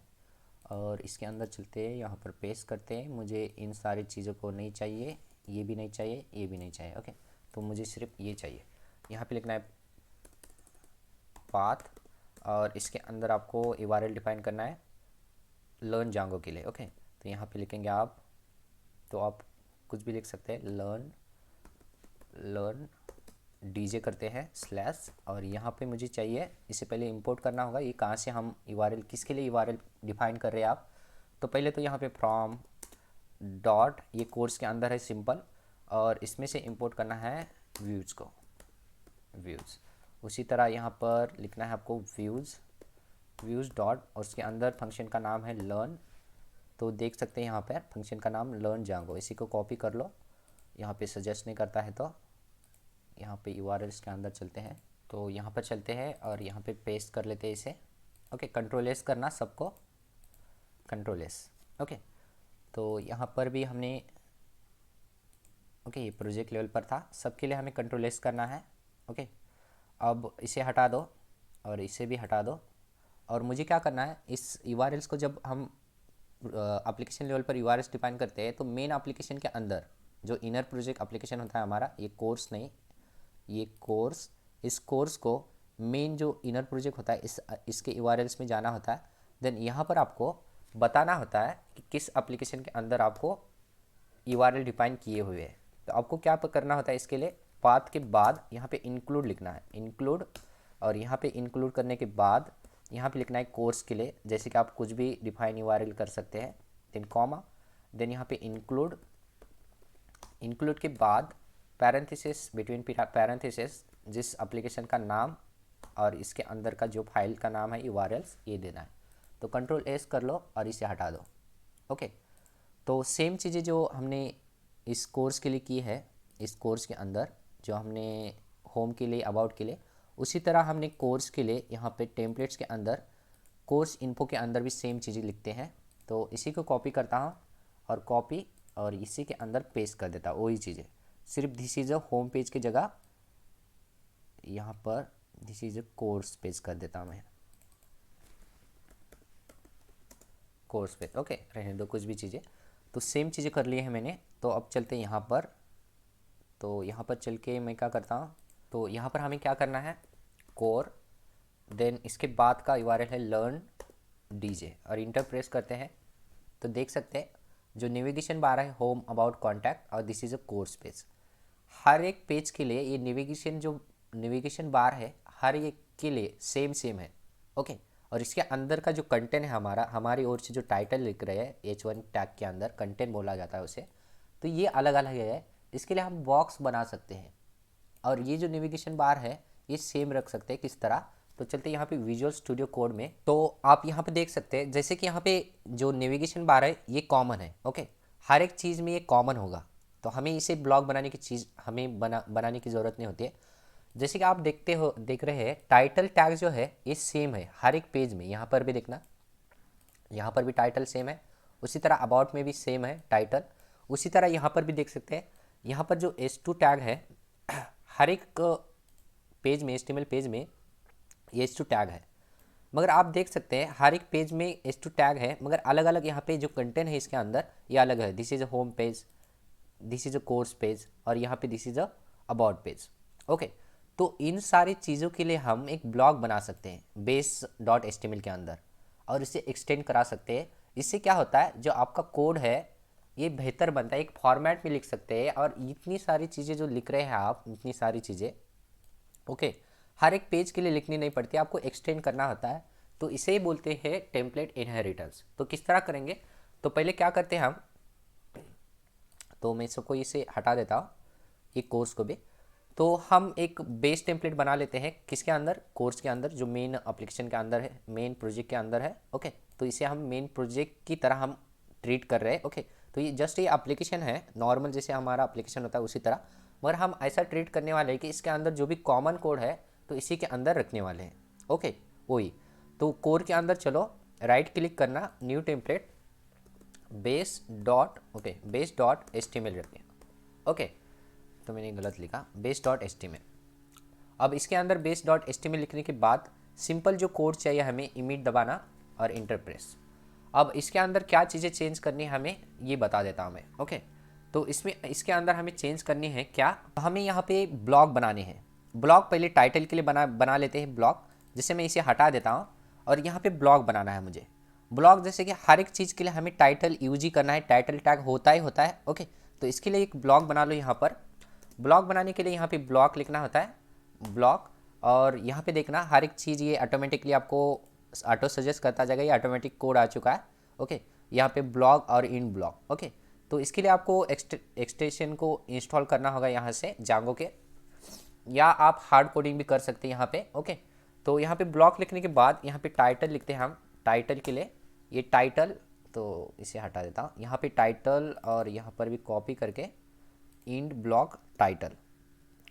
और इसके अंदर चलते हैं, यहाँ पर पेस्ट करते हैं। मुझे इन सारी चीज़ों को नहीं चाहिए, ये भी नहीं चाहिए, ये भी नहीं चाहिए। ओके, तो मुझे सिर्फ ये चाहिए। यहाँ पे लिखना है पाथ, और इसके अंदर आपको URL डिफाइन करना है लर्न जांगो के लिए। ओके, तो यहाँ पे लिखेंगे आप, तो आप कुछ भी लिख सकते हैं, लर्न डीजे करते हैं स्लैश, और यहाँ पे मुझे चाहिए, इससे पहले इंपोर्ट करना होगा। ये कहाँ से हम URL, किसके लिए URL डिफाइन कर रहे हैं आप। तो पहले तो यहाँ पे फ्रॉम डॉट, ये कोर्स के अंदर है सिंपल, और इसमें से इंपोर्ट करना है व्यूज़ को, व्यूज़। उसी तरह यहाँ पर लिखना है आपको व्यूज़ डॉट, और उसके अंदर फंक्शन का नाम है लर्न। तो देख सकते हैं यहाँ पर फंक्शन का नाम लर्न जांगो, इसी को कॉपी कर लो। यहाँ पे सजेस्ट नहीं करता है, तो यहाँ पे URLs के अंदर चलते हैं, तो यहाँ पर चलते हैं और यहाँ पे पेस्ट कर लेते हैं इसे। ओके, कंट्रोल एस करना सबको, कंट्रोल एस। ओके, तो यहाँ पर भी हमने, ओके, ये प्रोजेक्ट लेवल पर था, सबके लिए हमें कंट्रोल एस करना है। ओके, अब इसे हटा दो और इसे भी हटा दो। और मुझे क्या करना है, इस URLs को जब हम एप्लीकेशन लेवल पर URLs डिफाइन करते हैं, तो मेन एप्लीकेशन के अंदर जो इनर प्रोजेक्ट एप्लीकेशन होता है हमारा, ये कोर्स नहीं, ये कोर्स, इस कोर्स को मेन जो इनर प्रोजेक्ट होता है इसके URLs में जाना होता है। देन यहाँ पर आपको बताना होता है कि किस एप्लीकेशन के अंदर आपको URL डिफाइन किए हुए हैं। तो आपको क्या करना होता है, इसके लिए पाथ के बाद यहाँ पे इंक्लूड लिखना है, इंक्लूड, और यहाँ पे इंक्लूड करने के बाद यहाँ पे लिखना है कोर्स के लिए, जैसे कि आप कुछ भी डिफाइन URL कर सकते हैं। देन कॉमा, देन यहाँ पे इंक्लूड, इंक्लूड के बाद पैरेंथेसिस, बिटवीन पैरेंथेसिस जिस एप्लीकेशन का नाम और इसके अंदर का जो फाइल का नाम है URLs, ये देना है। तो कंट्रोल एस कर लो और इसे हटा दो। ओके, तो सेम चीज़ें जो हमने इस कोर्स के लिए की है, इस कोर्स के अंदर जो हमने होम के लिए, अबाउट के लिए, उसी तरह हमने कोर्स के लिए यहाँ पे टेम्पलेट्स के अंदर, कोर्स इन्फो के अंदर भी सेम चीज़ें लिखते हैं। तो इसी को कॉपी करता हूँ और कॉपी, और इसी के अंदर पेस्ट कर देता हूँ वही चीज़ें, सिर्फ this is a home page की जगह यहाँ पर this is a course page कर देता हूँ मैं, कोर्स पेज। ओके, रहने दो कुछ भी चीज़ें, तो सेम चीज़ें कर ली है मैंने। तो अब चलते हैं यहाँ पर, तो यहाँ पर चल के मैं क्या करता हूँ, तो यहाँ पर हमें क्या करना है, कोर, देन इसके बाद का URL है लर्न डीजे, और इंटर प्रेस करते हैं। तो देख सकते हैं जो नेविगेशन बार है होम, अबाउट, कॉन्टैक्ट, और this is a course page. हर एक पेज के लिए ये नेविगेशन, जो नेविगेशन बार है हर एक के लिए सेम है। ओके, और इसके अंदर का जो कंटेंट है हमारा, हमारी ओर से जो टाइटल लिख रहे हैं H1 टैग के अंदर कंटेंट बोला जाता है उसे, तो ये अलग अलग है। इसके लिए हम बॉक्स बना सकते हैं, और ये जो नेविगेशन बार है ये सेम रख सकते हैं। किस तरह, तो चलते यहाँ पे विजुअल स्टूडियो कोड में, तो आप यहाँ पे देख सकते हैं जैसे कि यहाँ पे जो नेविगेशन बार है ये कॉमन है। ओके, हर एक चीज़ में ये कॉमन होगा, तो हमें इसे ब्लॉक बनाने की चीज़, हमें बनाने की ज़रूरत नहीं होती है। जैसे कि आप देख रहे हैं टाइटल टैग जो है ये सेम है हर एक पेज में। यहाँ पर भी देखना, यहाँ पर भी टाइटल सेम है, उसी तरह अबाउट में भी सेम है टाइटल। उसी तरह यहाँ पर भी देख सकते हैं, यहाँ पर जो H2 टैग है हर एक पेज में, HTML पेज में ये H2 टैग है, मगर आप देख सकते हैं हर एक पेज में H2 टैग है, मगर अलग अलग यहाँ पे जो कंटेंट है इसके अंदर ये अलग है। This is a home page, this is a course page, और यहाँ पे this is a about page. Okay, तो इन सारी चीज़ों के लिए हम एक ब्लॉग बना सकते हैं base.html के अंदर, और इसे एक्सटेंड करा सकते हैं। इससे क्या होता है, जो आपका कोड है ये बेहतर बनता है, एक फॉर्मेट में लिख सकते हैं, और इतनी सारी चीज़ें जो लिख रहे हैं आप, इतनी सारी चीज़ें, ओके, हर एक पेज के लिए लिखनी नहीं पड़ती, आपको एक्सटेंड करना होता है। तो इसे बोलते हैं टेम्पलेट इनहेरिटेंस। तो किस तरह करेंगे, तो पहले क्या करते हैं हम, तो मैं सबको इसे हटा देता हूँ, एक कोर्स को भी। तो हम एक बेस टेम्पलेट बना लेते हैं किसके अंदर, कोर्स के अंदर, जो मेन एप्लीकेशन के अंदर है, मेन प्रोजेक्ट के अंदर है। ओके, तो इसे हम मेन प्रोजेक्ट की तरह हम ट्रीट कर रहे हैं। ओके, तो ये जस्ट ये एप्लीकेशन है नॉर्मल, जैसे हमारा एप्लीकेशन होता है उसी तरह, मगर हम ऐसा ट्रीट करने वाले हैं कि इसके अंदर जो भी कॉमन कोड है तो इसी के अंदर रखने वाले हैं। ओके, वही तो कोर के अंदर चलो राइट क्लिक करना, new template, base dot, okay base dot H T M L रखते हैं। ओके, तो मैंने गलत लिखा, base dot H T M L. अब इसके अंदर base dot H T M L लिखने के बाद सिंपल जो कोड चाहिए हमें, इमिट दबाना और इंटर प्रेस। अब इसके अंदर क्या चीज़ें चेंज करनी है हमें ये बता देता हूँ मैं। ओके, तो इसमें इसके अंदर हमें चेंज करनी है क्या, हमें यहाँ पे ब्लॉक बनाने हैं। ब्लॉक पहले टाइटल के लिए बना लेते हैं ब्लॉक, जैसे मैं इसे हटा देता हूँ और यहाँ पे ब्लॉक बनाना है मुझे। ब्लॉक जैसे कि हर एक चीज़ के लिए हमें टाइटल यूज ही करना है, टाइटल टैग होता ही होता है। ओके, तो इसके लिए एक ब्लॉक बना लो यहाँ पर। ब्लॉक बनाने के लिए यहाँ पे ब्लॉक लिखना होता है, ब्लॉक, और यहाँ पे देखना हर एक चीज़ ये ऑटोमेटिकली आपको ऑटो सजेस्ट करता जाएगा, ये ऑटोमेटिक कोड आ चुका है। ओके, यहाँ पे ब्लॉक और इन ब्लॉक। ओके, तो इसके लिए आपको एक्सटेंशन को इंस्टॉल करना होगा यहाँ से जांगो के, या आप हार्ड कोडिंग भी कर सकते हैं यहाँ पे। ओके, तो यहाँ पे ब्लॉक लिखने के बाद यहाँ पे टाइटल लिखते हैं हम, टाइटल के लिए ये टाइटल, तो इसे हटा देता हूँ, यहाँ पे टाइटल और यहाँ पर भी कॉपी करके इंड ब्लॉक टाइटल।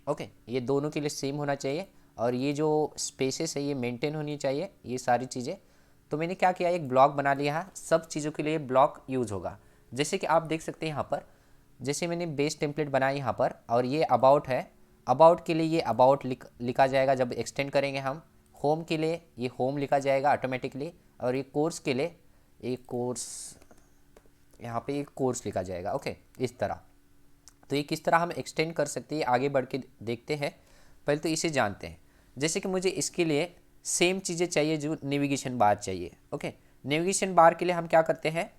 ओके, ये दोनों के लिए सेम होना चाहिए और ये जो स्पेसेस है ये मेंटेन होनी चाहिए, ये सारी चीज़ें। तो मैंने क्या किया, एक ब्लॉक बना लिया है, सब चीज़ों के लिए ब्लॉक यूज़ होगा। जैसे कि आप देख सकते हैं यहाँ पर, जैसे मैंने बेस टेम्पलेट बनाया यहाँ पर, और ये अबाउट है, अबाउट के लिए ये अबाउट लिखा जाएगा जब एक्सटेंड करेंगे हम। होम के लिए ये होम लिखा जाएगा ऑटोमेटिकली, और ये कोर्स के लिए एक कोर्स, यहाँ पे एक कोर्स लिखा जाएगा। ओके, इस तरह। तो ये किस तरह हम एक्सटेंड कर सकते हैं आगे बढ़ के देखते हैं, पहले तो इसे जानते हैं। जैसे कि मुझे इसके लिए सेम चीज़ें चाहिए जो नेविगेशन बार चाहिए। ओके, नेविगेशन बार के लिए हम क्या करते हैं,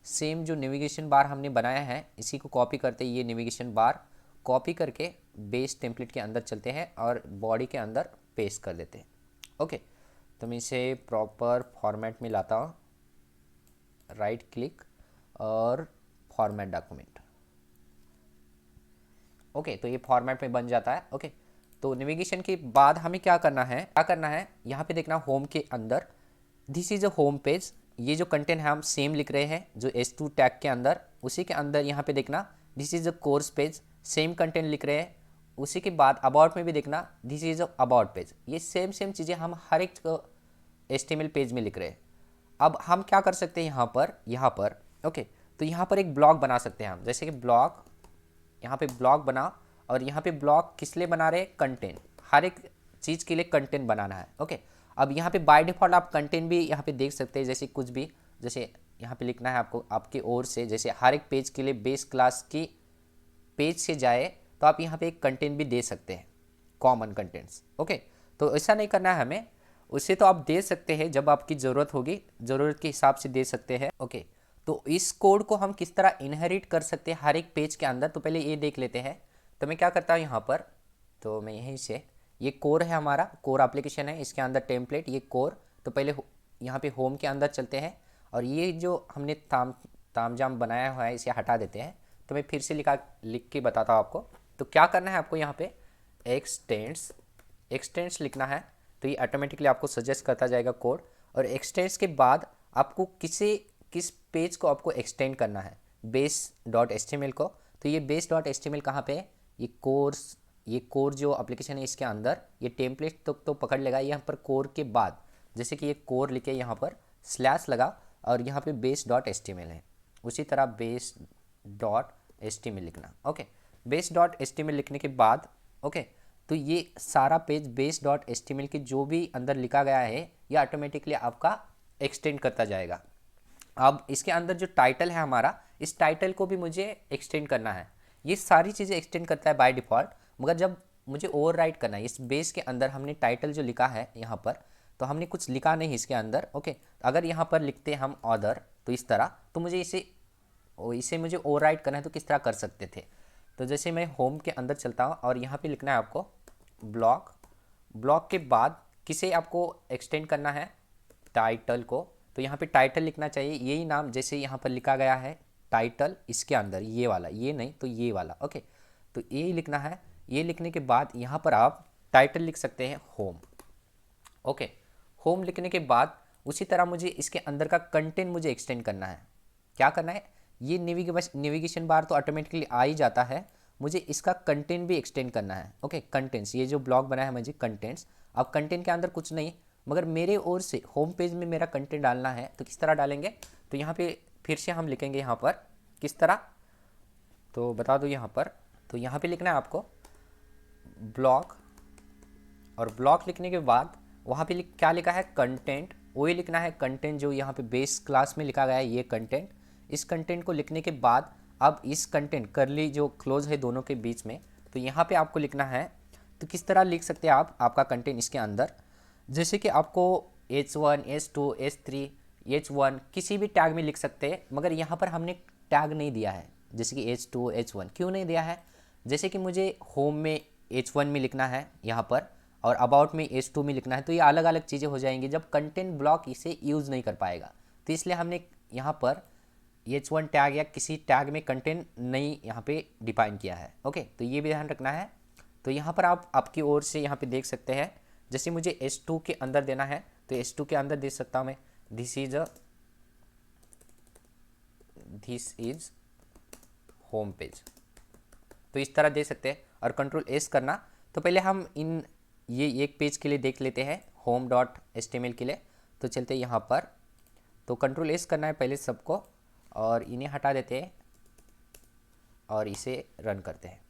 सेम जो नेविगेशन बार हमने बनाया है इसी को कॉपी करते हैं, ये नेविगेशन बार कॉपी करके बेस टेम्पलेट के अंदर चलते हैं और बॉडी के अंदर पेस्ट कर देते हैं। ओके, तो मैं इसे प्रॉपर फॉर्मेट में लाता हूँ, राइट क्लिक और फॉर्मेट डॉक्यूमेंट। ओके, तो ये फॉर्मेट में बन जाता है। ओके, तो नेविगेशन के बाद हमें क्या करना है, यहाँ पे देखना होम के अंदर, this is a home page, ये जो कंटेंट है हम सेम लिख रहे हैं जो S2 टैग के अंदर, उसी के अंदर यहाँ पे देखना this is a course page, same content लिख रहे हैं। उसी के बाद अबाउट में भी देखना this is a about page, ये सेम चीज़ें हम हर एक HTML पेज में लिख रहे हैं। अब हम क्या कर सकते हैं यहाँ पर ओके, तो यहाँ पर एक ब्लॉक बना सकते हैं हम, जैसे कि ब्लॉक, यहाँ पे ब्लॉक बना, और यहाँ पे ब्लॉक किस लिए बना रहे हैं, कंटेंट, हर एक चीज़ के लिए कंटेंट बनाना है। ओके, अब यहाँ पे बाय डिफ़ॉल्ट आप कंटेंट भी यहाँ पे देख सकते हैं, जैसे कुछ भी, जैसे यहाँ पे लिखना है आपको आपकी ओर से, जैसे हर एक पेज के लिए बेस क्लास की पेज से जाए तो आप यहाँ पे एक कंटेंट भी दे सकते हैं, कॉमन कंटेंट्स। ओके, तो ऐसा नहीं करना है हमें, उसे तो आप दे सकते हैं जब आपकी ज़रूरत होगी, ज़रूरत के हिसाब से दे सकते हैं। ओके, तो इस कोड को हम किस तरह इनहेरिट कर सकते हैं हर एक पेज के अंदर, तो पहले ये देख लेते हैं। तो मैं क्या करता हूँ यहाँ पर, तो मैं यहीं से, ये कोर है हमारा, कोर एप्लीकेशन है, इसके अंदर टेम्पलेट, ये कोर। तो पहले यहाँ पे होम के अंदर चलते हैं और ये जो हमने तामझाम बनाया हुआ है इसे हटा देते हैं। तो मैं फिर से लिख के बताता हूँ आपको। तो क्या करना है आपको, यहाँ पे एक्सटेंड्स लिखना है, तो ये ऑटोमेटिकली आपको सजेस्ट करता जाएगा कोड। और एक्सटेंड्स के बाद आपको किस पेज को आपको एक्सटेंड करना है, base dot H T M L को। तो ये base dot H T M L कहाँ पे है, ये कोर जो एप्लीकेशन है इसके अंदर, ये टेम्पलेट तो पकड़ लेगा। यहाँ पर कोर के बाद जैसे कि ये कोर लिखे, यहाँ पर स्लैश लगा और यहाँ पे base dot H T M L है, उसी तरह base dot H T M L लिखना। Okay, base dot H T M L लिखने के बाद ओके, तो ये सारा page base dot H T M L के जो भी अंदर लिखा गया है ये ऑटोमेटिकली आपका एक्सटेंड करता जाएगा। अब इसके अंदर जो टाइटल है हमारा, इस टाइटल को भी मुझे एक्सटेंड करना है। ये सारी चीज़ें एक्सटेंड करता है बाय डिफ़ॉल्ट, मगर जब मुझे ओवरराइट करना है, इस बेस के अंदर हमने टाइटल जो लिखा है यहाँ पर, तो हमने कुछ लिखा नहीं इसके अंदर। ओके, अगर यहाँ पर लिखते हम ऑदर, तो इस तरह, तो मुझे इसे मुझे ओवरराइट करना है तो किस तरह कर सकते थे। तो जैसे मैं होम के अंदर चलता हूँ और यहाँ पे लिखना है आपको ब्लॉक के बाद किसे आपको एक्सटेंड करना है, टाइटल को। तो यहाँ पे टाइटल लिखना चाहिए, यही नाम जैसे यहाँ पर लिखा गया है टाइटल, इसके अंदर ये वाला, ये नहीं तो ये वाला। ओके, तो ये लिखना है। ये लिखने के बाद यहाँ पर आप टाइटल लिख सकते हैं होम। ओके, होम लिखने के बाद उसी तरह मुझे इसके अंदर का कंटेंट मुझे एक्सटेंड करना है। क्या करना है, ये नेविगेशन बार तो ऑटोमेटिकली आ ही जाता है, मुझे इसका कंटेंट भी एक्सटेंड करना है। ओके, कंटेंट्स, ये जो ब्लॉग बना है मुझे कंटेंट्स, अब कंटेंट के अंदर कुछ नहीं, मगर मेरे ओर से होम पेज में मेरा कंटेंट डालना है। तो किस तरह डालेंगे, तो यहाँ पे फिर से हम लिखेंगे यहाँ पर किस तरह, तो बता दो यहाँ पर। तो यहाँ पे लिखना है आपको ब्लॉग, और ब्लॉग लिखने के बाद वहाँ पे क्या लिखा है कंटेंट, वही लिखना है कंटेंट जो यहाँ पे बेस क्लास में लिखा गया है, ये कंटेंट। इस कंटेंट को लिखने के बाद अब इस कंटेंट करली जो क्लोज है दोनों के बीच में, तो यहाँ पे आपको लिखना है। तो किस तरह लिख सकते हैं आप आपका कंटेंट इसके अंदर, जैसे कि आपको H1 H2 H3 H1 किसी भी टैग में लिख सकते हैं, मगर यहाँ पर हमने टैग नहीं दिया है, जैसे कि H2 H1 क्यों नहीं दिया है, जैसे कि मुझे होम में H1 में लिखना है यहाँ पर, और अबाउट में H2 में लिखना है, तो ये अलग अलग चीज़ें हो जाएंगी जब कंटेंट ब्लॉक इसे यूज़ नहीं कर पाएगा। तो इसलिए हमने यहाँ पर H1 टैग या किसी टैग में कंटेंट नहीं यहाँ पे डिफाइन किया है। ओके, तो ये भी ध्यान रखना है। तो यहाँ पर आप आपकी ओर से यहाँ पे देख सकते हैं, जैसे मुझे H2 के अंदर देना है तो H2 के अंदर दे सकता हूँ मैं दिस इज होम पेज, तो इस तरह दे सकते हैं। और कंट्रोल एस करना, तो पहले हम ये एक पेज के लिए देख लेते हैं home.html के लिए। तो चलते यहाँ पर, तो कंट्रोल एस करना है पहले सबको, और इन्हें हटा देते हैं और इसे रन करते हैं।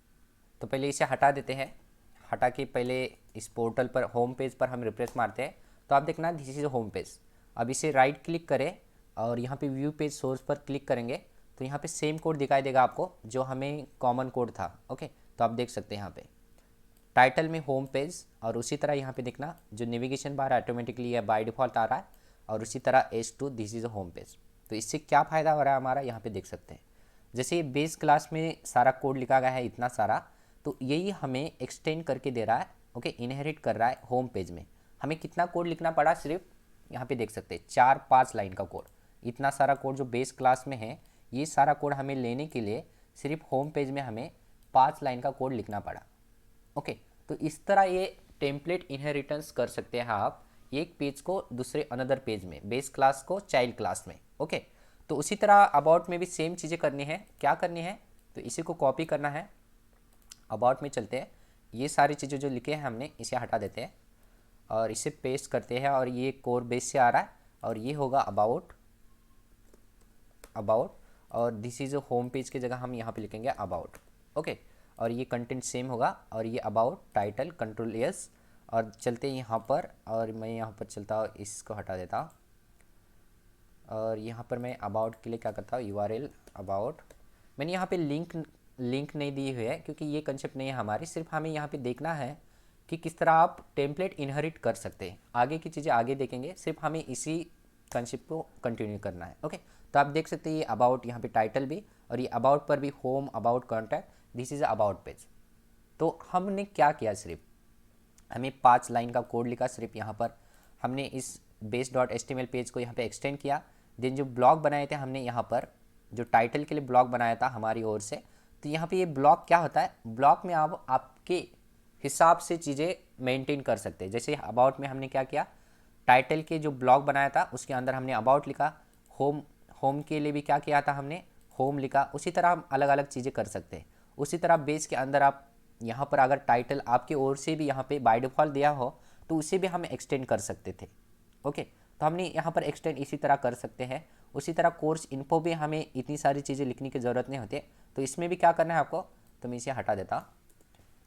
तो पहले इसे हटा देते हैं, हटा के पहले इस पोर्टल पर होम पेज पर हम रिफ्रेश मारते हैं, तो आप देखना दिस इज होम पेज। अब इसे राइट क्लिक करें और यहाँ पे व्यू पेज सोर्स पर क्लिक करेंगे, तो यहाँ पे सेम कोड दिखाई देगा आपको जो हमें कॉमन कोड था। ओके, तो आप देख सकते हैं यहाँ पे टाइटल में होम पेज, और उसी तरह यहाँ पे देखना जो नेविगेशन बार ऑटोमेटिकली या बाय डिफ़ॉल्ट आ रहा है, और उसी तरह H2 this is home page. तो इससे क्या फ़ायदा हो रहा है हमारा, यहाँ पे देख सकते हैं जैसे बेस क्लास में सारा कोड लिखा गया है इतना सारा, तो यही हमें एक्सटेंड करके दे रहा है। ओके, इनहेरिट कर रहा है होम पेज में। हमें कितना कोड लिखना पड़ा, सिर्फ यहाँ पे देख सकते हैं 4-5 लाइन का कोड। इतना सारा कोड जो बेस क्लास में है, ये सारा कोड हमें लेने के लिए सिर्फ होम पेज में हमें 5 लाइन का कोड लिखना पड़ा। ओके, तो इस तरह ये टेम्पलेट इनहेरिटेंस कर सकते हैं आप, एक पेज को दूसरे अनदर पेज में, बेस क्लास को चाइल्ड क्लास में। ओके, तो उसी तरह अबाउट में भी सेम चीज़ें करनी है। क्या करनी है, तो इसी को कॉपी करना है, अबाउट में चलते हैं, ये सारी चीज़ें जो लिखे हैं हमने इसे हटा देते हैं और इसे पेस्ट करते हैं, और ये कोर बेस से आ रहा है, और ये होगा अबाउट, और दिस इज़ होम पेज की जगह हम यहाँ पे लिखेंगे अबाउट। ओके, और ये कंटेंट सेम होगा, और ये अबाउट टाइटल कंट्रोल एस, और चलते हैं यहाँ पर, और मैं यहाँ पर चलता हूँ, इसको हटा देता हूँ, और यहाँ पर मैं अबाउट के लिए क्या करता हूँ URL अबाउट। मैंने यहाँ पे लिंक नहीं दी हुई है क्योंकि ये कंसेप्ट नहीं है हमारी, सिर्फ हमें यहाँ पे देखना है कि किस तरह आप टेम्पलेट इनहेरिट कर सकते हैं। आगे की चीज़ें आगे देखेंगे, सिर्फ हमें इसी कंसेप्ट को कंटिन्यू करना है। ओके, तो आप देख सकते हैं ये अबाउट, यहाँ पे टाइटल भी, और ये अबाउट पर भी home about contact, this is about page. तो हमने क्या किया, सिर्फ हमें 5 लाइन का कोड लिखा, सिर्फ यहाँ पर हमने इस base.html पेज को यहाँ पे एक्सटेंड किया। देन जो ब्लॉग बनाए थे हमने यहाँ पर, जो टाइटल के लिए ब्लॉग बनाया था हमारी ओर से, तो यहाँ पे ये ब्लॉग क्या होता है, ब्लॉग में आप आपके हिसाब से चीज़ें मेंटेन कर सकते हैं। जैसे अबाउट में हमने क्या किया, टाइटल के जो ब्लॉग बनाया था उसके अंदर हमने अबाउट लिखा, होम के लिए भी क्या किया था हमने, होम लिखा। उसी तरह हम अलग अलग चीज़ें कर सकते हैं। उसी तरह बेस के अंदर आप यहाँ पर अगर टाइटल आपके ओर से भी यहाँ पे बाय डिफ़ॉल्ट दिया हो तो उसे भी हम एक्सटेंड कर सकते थे। ओके, तो हमने यहाँ पर एक्सटेंड इसी तरह कर सकते हैं। उसी तरह कोर्स इन्फो भी हमें इतनी सारी चीज़ें लिखने की ज़रूरत नहीं होती, तो इसमें भी क्या करना है आपको, तो मैं इसे हटा देता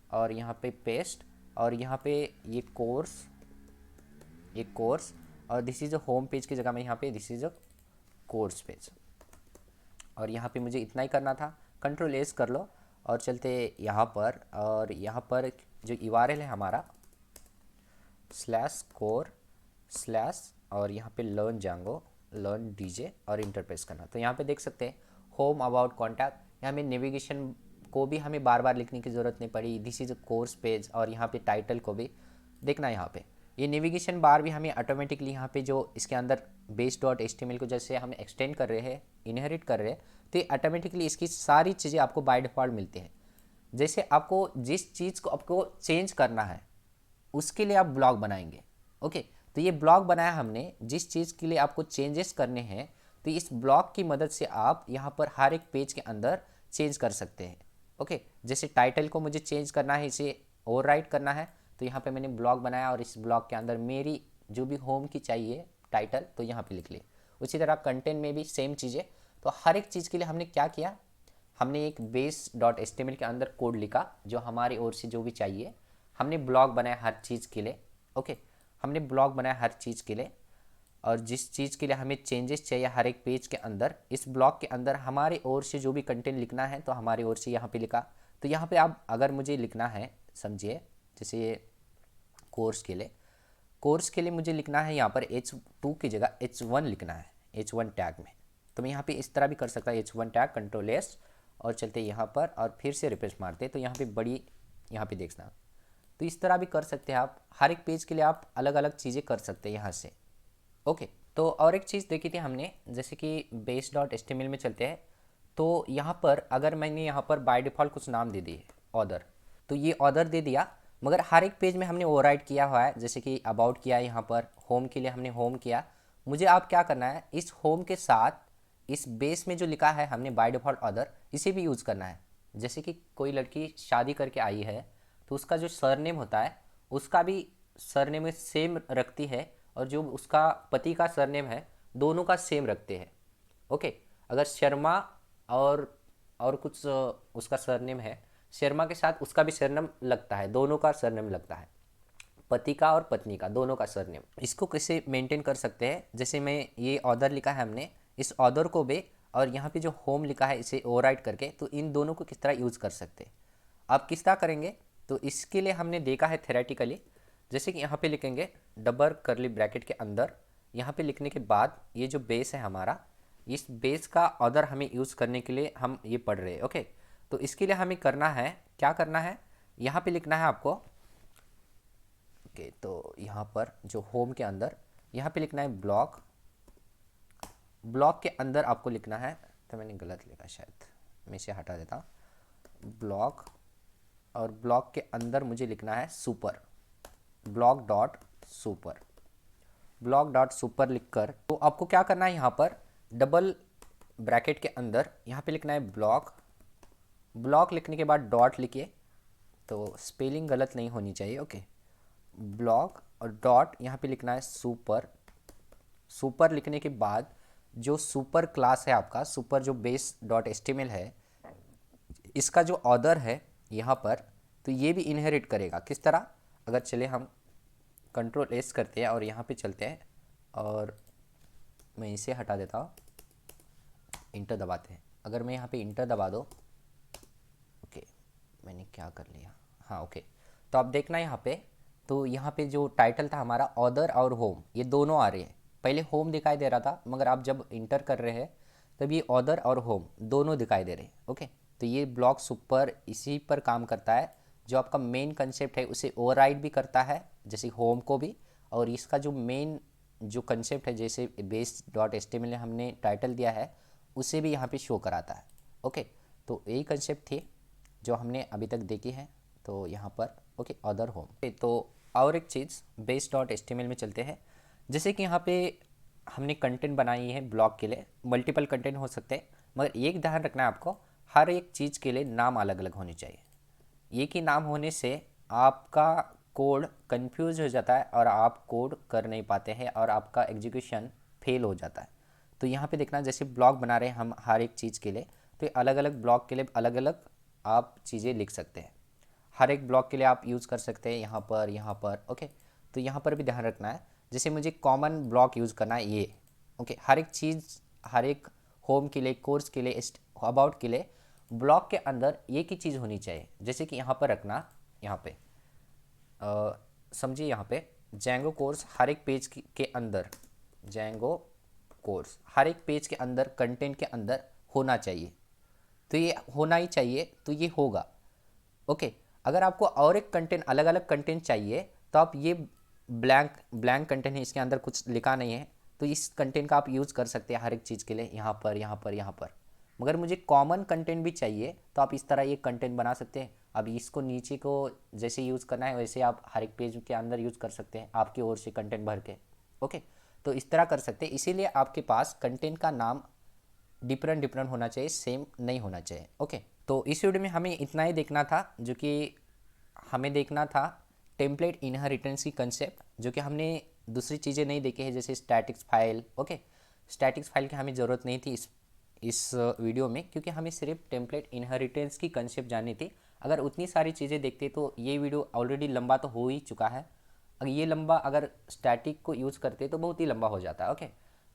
और यहाँ पे पेस्ट, और यहाँ पे ये कोर्स, और this is a home page की जगह में यहाँ पे this is a course page, और यहाँ पे मुझे इतना ही करना था। कंट्रोल एस कर लो और चलते यहाँ पर, और यहाँ पर जो URL है हमारा /core/ और यहाँ पे लर्न जांगो लर्न डीजे और इंटरप्रेस करना। तो यहाँ पे देख सकते हैं होम अबाउट कॉन्टैक्ट, यहाँ में नेविगेशन को भी हमें बार बार लिखने की ज़रूरत नहीं पड़ी, this is a course page, और यहाँ पे टाइटल को भी देखना यहाँ पे ये नेविगेशन बार भी हमें ऑटोमेटिकली यहाँ पे जो इसके अंदर base.html को जैसे हम एक्सटेंड कर रहे हैं, इनहेरिट कर रहे हैं, तो ये ऑटोमेटिकली इसकी सारी चीज़ें आपको बाय डिफ़ॉल्ट मिलती हैं। जैसे आपको जिस चीज़ को आपको चेंज करना है उसके लिए आप ब्लॉग बनाएंगे। ओके, तो ये ब्लॉग बनाया हमने, जिस चीज़ के लिए आपको चेंजेस करने हैं, तो इस ब्लॉग की मदद से आप यहाँ पर हर एक पेज के अंदर चेंज कर सकते हैं। ओके, जैसे टाइटल को मुझे चेंज करना है, इसे ओवरराइट करना है, तो यहाँ पे मैंने ब्लॉग बनाया और इस ब्लॉग के अंदर मेरी जो भी होम की चाहिए टाइटल, तो यहाँ पे लिख ली। उसी तरह कंटेंट में भी सेम चीज़ें। तो हर एक चीज़ के लिए हमने क्या किया, हमने एक base.html के अंदर कोड लिखा जो हमारी ओर से जो भी चाहिए। हमने ब्लॉग बनाया हर चीज़ के लिए। ओके, हमने ब्लॉग बनाया हर चीज़ के लिए, और जिस चीज़ के लिए हमें चेंजेस चाहिए हर एक पेज के अंदर, इस ब्लॉग के अंदर हमारी ओर से जो भी कंटेंट लिखना है तो हमारी ओर से यहाँ पे लिखा। तो यहाँ पे आप अगर मुझे लिखना है, समझिए जैसे ये कोर्स के लिए मुझे लिखना है यहाँ पर H2 की जगह H1 लिखना है, H1 टैग में। तो मैं यहाँ पे इस तरह भी कर सकता हूँ, H1 टैग Ctrl+S, और चलते यहाँ पर और फिर से रिफ्रेश मारते तो यहाँ पे बड़ी, यहाँ पे देखना। तो इस तरह भी कर सकते हैं आप, हर एक पेज के लिए आप अलग अलग चीज़ें कर सकते हैं यहाँ से। ओके, तो और एक चीज़ देखी थी हमने, जैसे कि base.html में चलते हैं, तो यहाँ पर अगर मैंने यहाँ पर बाय डिफ़ॉल्ट कुछ नाम दे दिए ऑर्डर, तो ये ऑर्डर दे दिया, मगर हर एक पेज में हमने ओवरराइट किया हुआ है। जैसे कि अबाउट किया, यहाँ पर होम के लिए हमने होम किया। मुझे आप क्या करना है, इस होम के साथ इस बेस में जो लिखा है हमने बाय डिफ़ॉल्ट ऑर्डर, इसे भी यूज़ करना है। जैसे कि कोई लड़की शादी करके आई है, तो उसका जो सरनेम होता है उसका भी सरनेम में सेम रखती है, और जो उसका पति का सरनेम है दोनों का सेम रखते हैं। ओके, अगर शर्मा और कुछ उसका सरनेम है, शर्मा के साथ उसका भी सरनेम लगता है, दोनों का सरनेम लगता है, पति का और पत्नी का दोनों का सरनेम। इसको कैसे मेंटेन कर सकते हैं, जैसे मैं ये ऑर्डर लिखा है हमने, इस ऑर्डर को भी और यहाँ पे जो होम लिखा है इसे ओवरराइट करके, तो इन दोनों को किस तरह यूज़ कर सकते हैं। आप किस तरह करेंगे, तो इसके लिए हमने देखा है थेरेटिकली। जैसे कि यहाँ पे लिखेंगे डबल कर्ली ब्रैकेट के अंदर, यहाँ पे लिखने के बाद ये जो बेस है हमारा, इस बेस का ऑर्डर हमें यूज़ करने के लिए हम ये पढ़ रहे हैं। ओके, तो इसके लिए हमें करना है, क्या करना है, यहाँ पे लिखना है आपको। ओके, तो यहाँ पर जो होम के अंदर यहाँ पे लिखना है ब्लॉग, ब्लॉग के अंदर आपको लिखना है, तो मैंने गलत लिखा शायद, मैं इसे हटा देता हूँ, ब्लॉग, और ब्लॉग के अंदर मुझे लिखना है सुपर, ब्लॉग.सुपर, ब्लॉग.सुपर लिखकर, तो आपको क्या करना है, यहाँ पर डबल ब्रैकेट के अंदर यहाँ पे लिखना है ब्लॉग, ब्लॉग लिखने के बाद डॉट लिखिए, तो स्पेलिंग गलत नहीं होनी चाहिए। ओके, ब्लॉग और डॉट यहाँ पे लिखना है सुपर, सुपर लिखने के बाद जो सुपर क्लास है आपका, सुपर जो base.html है, इसका जो ऑर्डर है यहाँ पर, तो ये भी इनहेरिट करेगा। किस तरह, अगर चले हम Ctrl+S करते हैं और यहाँ पे चलते हैं, और मैं इसे हटा देता हूँ, इंटर दबाते हैं। अगर मैं यहाँ पे इंटर दबा दो, ओके मैंने क्या कर लिया, हाँ ओके, तो आप देखना यहाँ पे, तो यहाँ पे जो टाइटल था हमारा, ऑर्डर और होम, ये दोनों आ रहे हैं। पहले होम दिखाई दे रहा था, मगर आप जब इंटर कर रहे हैं तब ये ऑर्डर और होम दोनों दिखाई दे रहे हैं। ओके, तो ये ब्लॉग सुपर इसी पर काम करता है, जो आपका मेन कंसेप्ट है उसे ओवरराइड भी करता है, जैसे होम को भी, और इसका जो मेन जो कंसेप्ट है, जैसे base.html में हमने टाइटल दिया है, उसे भी यहाँ पे शो कराता है। ओके, तो यही कंसेप्ट थी जो हमने अभी तक देखी है, तो यहाँ पर ओके अदर होम। तो और एक चीज़ base.html में चलते हैं, जैसे कि यहाँ पे हमने कंटेंट बनाई है ब्लॉग के लिए, मल्टीपल कंटेंट हो सकते हैं, मगर एक ध्यान रखना है आपको, हर एक चीज़ के लिए नाम अलग अलग होने चाहिए। एक ही नाम होने से आपका कोड कंफ्यूज हो जाता है और आप कोड कर नहीं पाते हैं और आपका एग्जीक्यूशन फेल हो जाता है। तो यहाँ पे देखना, जैसे ब्लॉग बना रहे हैं हम हर एक चीज़ के लिए, तो अलग अलग ब्लॉग के लिए अलग अलग आप चीज़ें लिख सकते हैं, हर एक ब्लॉग के लिए आप यूज़ कर सकते हैं यहाँ पर। ओके, तो यहाँ पर भी ध्यान रखना है, जैसे मुझे कॉमन ब्लॉग यूज़ करना है ये। ओके, हर एक चीज़, हर एक होम के लिए, कोर्स के लिए, अबाउट के लिए ब्लॉग के अंदर एक ही चीज़ होनी चाहिए। जैसे कि यहाँ पर रखना, यहाँ पे समझिए, यहाँ पे जैंगो कोर्स हर एक पेज के अंदर, जैंगो कोर्स हर एक पेज के अंदर कंटेंट के अंदर होना चाहिए, तो ये होना ही चाहिए, तो ये होगा। ओके, अगर आपको और एक कंटेंट, अलग अलग कंटेंट चाहिए, तो आप ये ब्लैंक ब्लैंक कंटेंट है, इसके अंदर कुछ लिखा नहीं है, तो इस कंटेंट का आप यूज़ कर सकते हैं हर एक चीज़ के लिए, यहाँ पर यहाँ पर यहाँ पर। मगर मुझे कॉमन कंटेंट भी चाहिए तो आप इस तरह ये कंटेंट बना सकते हैं। अब इसको नीचे को जैसे यूज़ करना है वैसे आप हर एक पेज के अंदर यूज़ कर सकते हैं आपकी ओर से कंटेंट भर के। ओके, तो इस तरह कर सकते हैं। इसीलिए आपके पास कंटेंट का नाम डिफरेंट डिफरेंट होना चाहिए, सेम नहीं होना चाहिए। ओके, तो इस वीडियो में हमें इतना ही देखना था, जो कि हमें देखना था टेम्पलेट इनहेरिटेंस की कंसेप्ट, जो कि हमने दूसरी चीज़ें नहीं देखी है जैसे statics file. Okay, statics file की हमें ज़रूरत नहीं थी इस वीडियो में, क्योंकि हमें सिर्फ टेम्पलेट इनहेरिटेंस की कंसेप्ट जाननी थी। अगर उतनी सारी चीज़ें देखते तो ये वीडियो ऑलरेडी लंबा तो हो ही चुका है। अगर ये लंबा अगर स्टैटिक को यूज़ करते तो बहुत ही लंबा हो जाता है। ओके,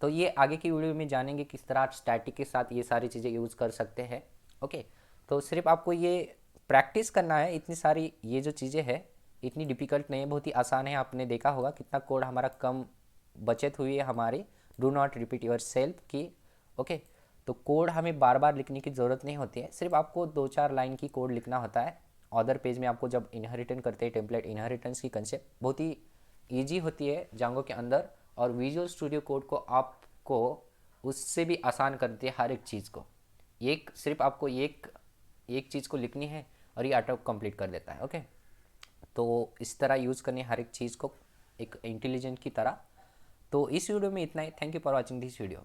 तो ये आगे की वीडियो में जानेंगे किस तरह स्टैटिक के साथ ये सारी चीज़ें यूज़ कर सकते हैं। ओके, तो सिर्फ आपको ये प्रैक्टिस करना है। इतनी सारी ये जो चीज़ें हैं इतनी डिफ़िकल्ट नहीं है, बहुत ही आसान है। आपने देखा होगा कितना कोड हमारा कम बचत हुई है हमारी do not repeat your self की। ओके, तो कोड हमें बार बार लिखने की ज़रूरत नहीं होती है, सिर्फ आपको 2-4 लाइन की कोड लिखना होता है। अदर पेज में आपको जब इनहेरिटेंस करते हैं टेम्पलेट इनहेरिटेंस की कंसेप्ट बहुत ही ईजी होती है जांगो के अंदर, और विजुअल स्टूडियो कोड को आपको उससे भी आसान करती है हर एक चीज़ को। एक सिर्फ आपको एक एक चीज़ को लिखनी है और ये ऑटो कंप्लीट कर देता है। ओके, तो इस तरह यूज़ करनी है हर एक चीज़ को एक इंटेलिजेंट की तरह। तो इस वीडियो में इतना ही। Thank you for watching this video.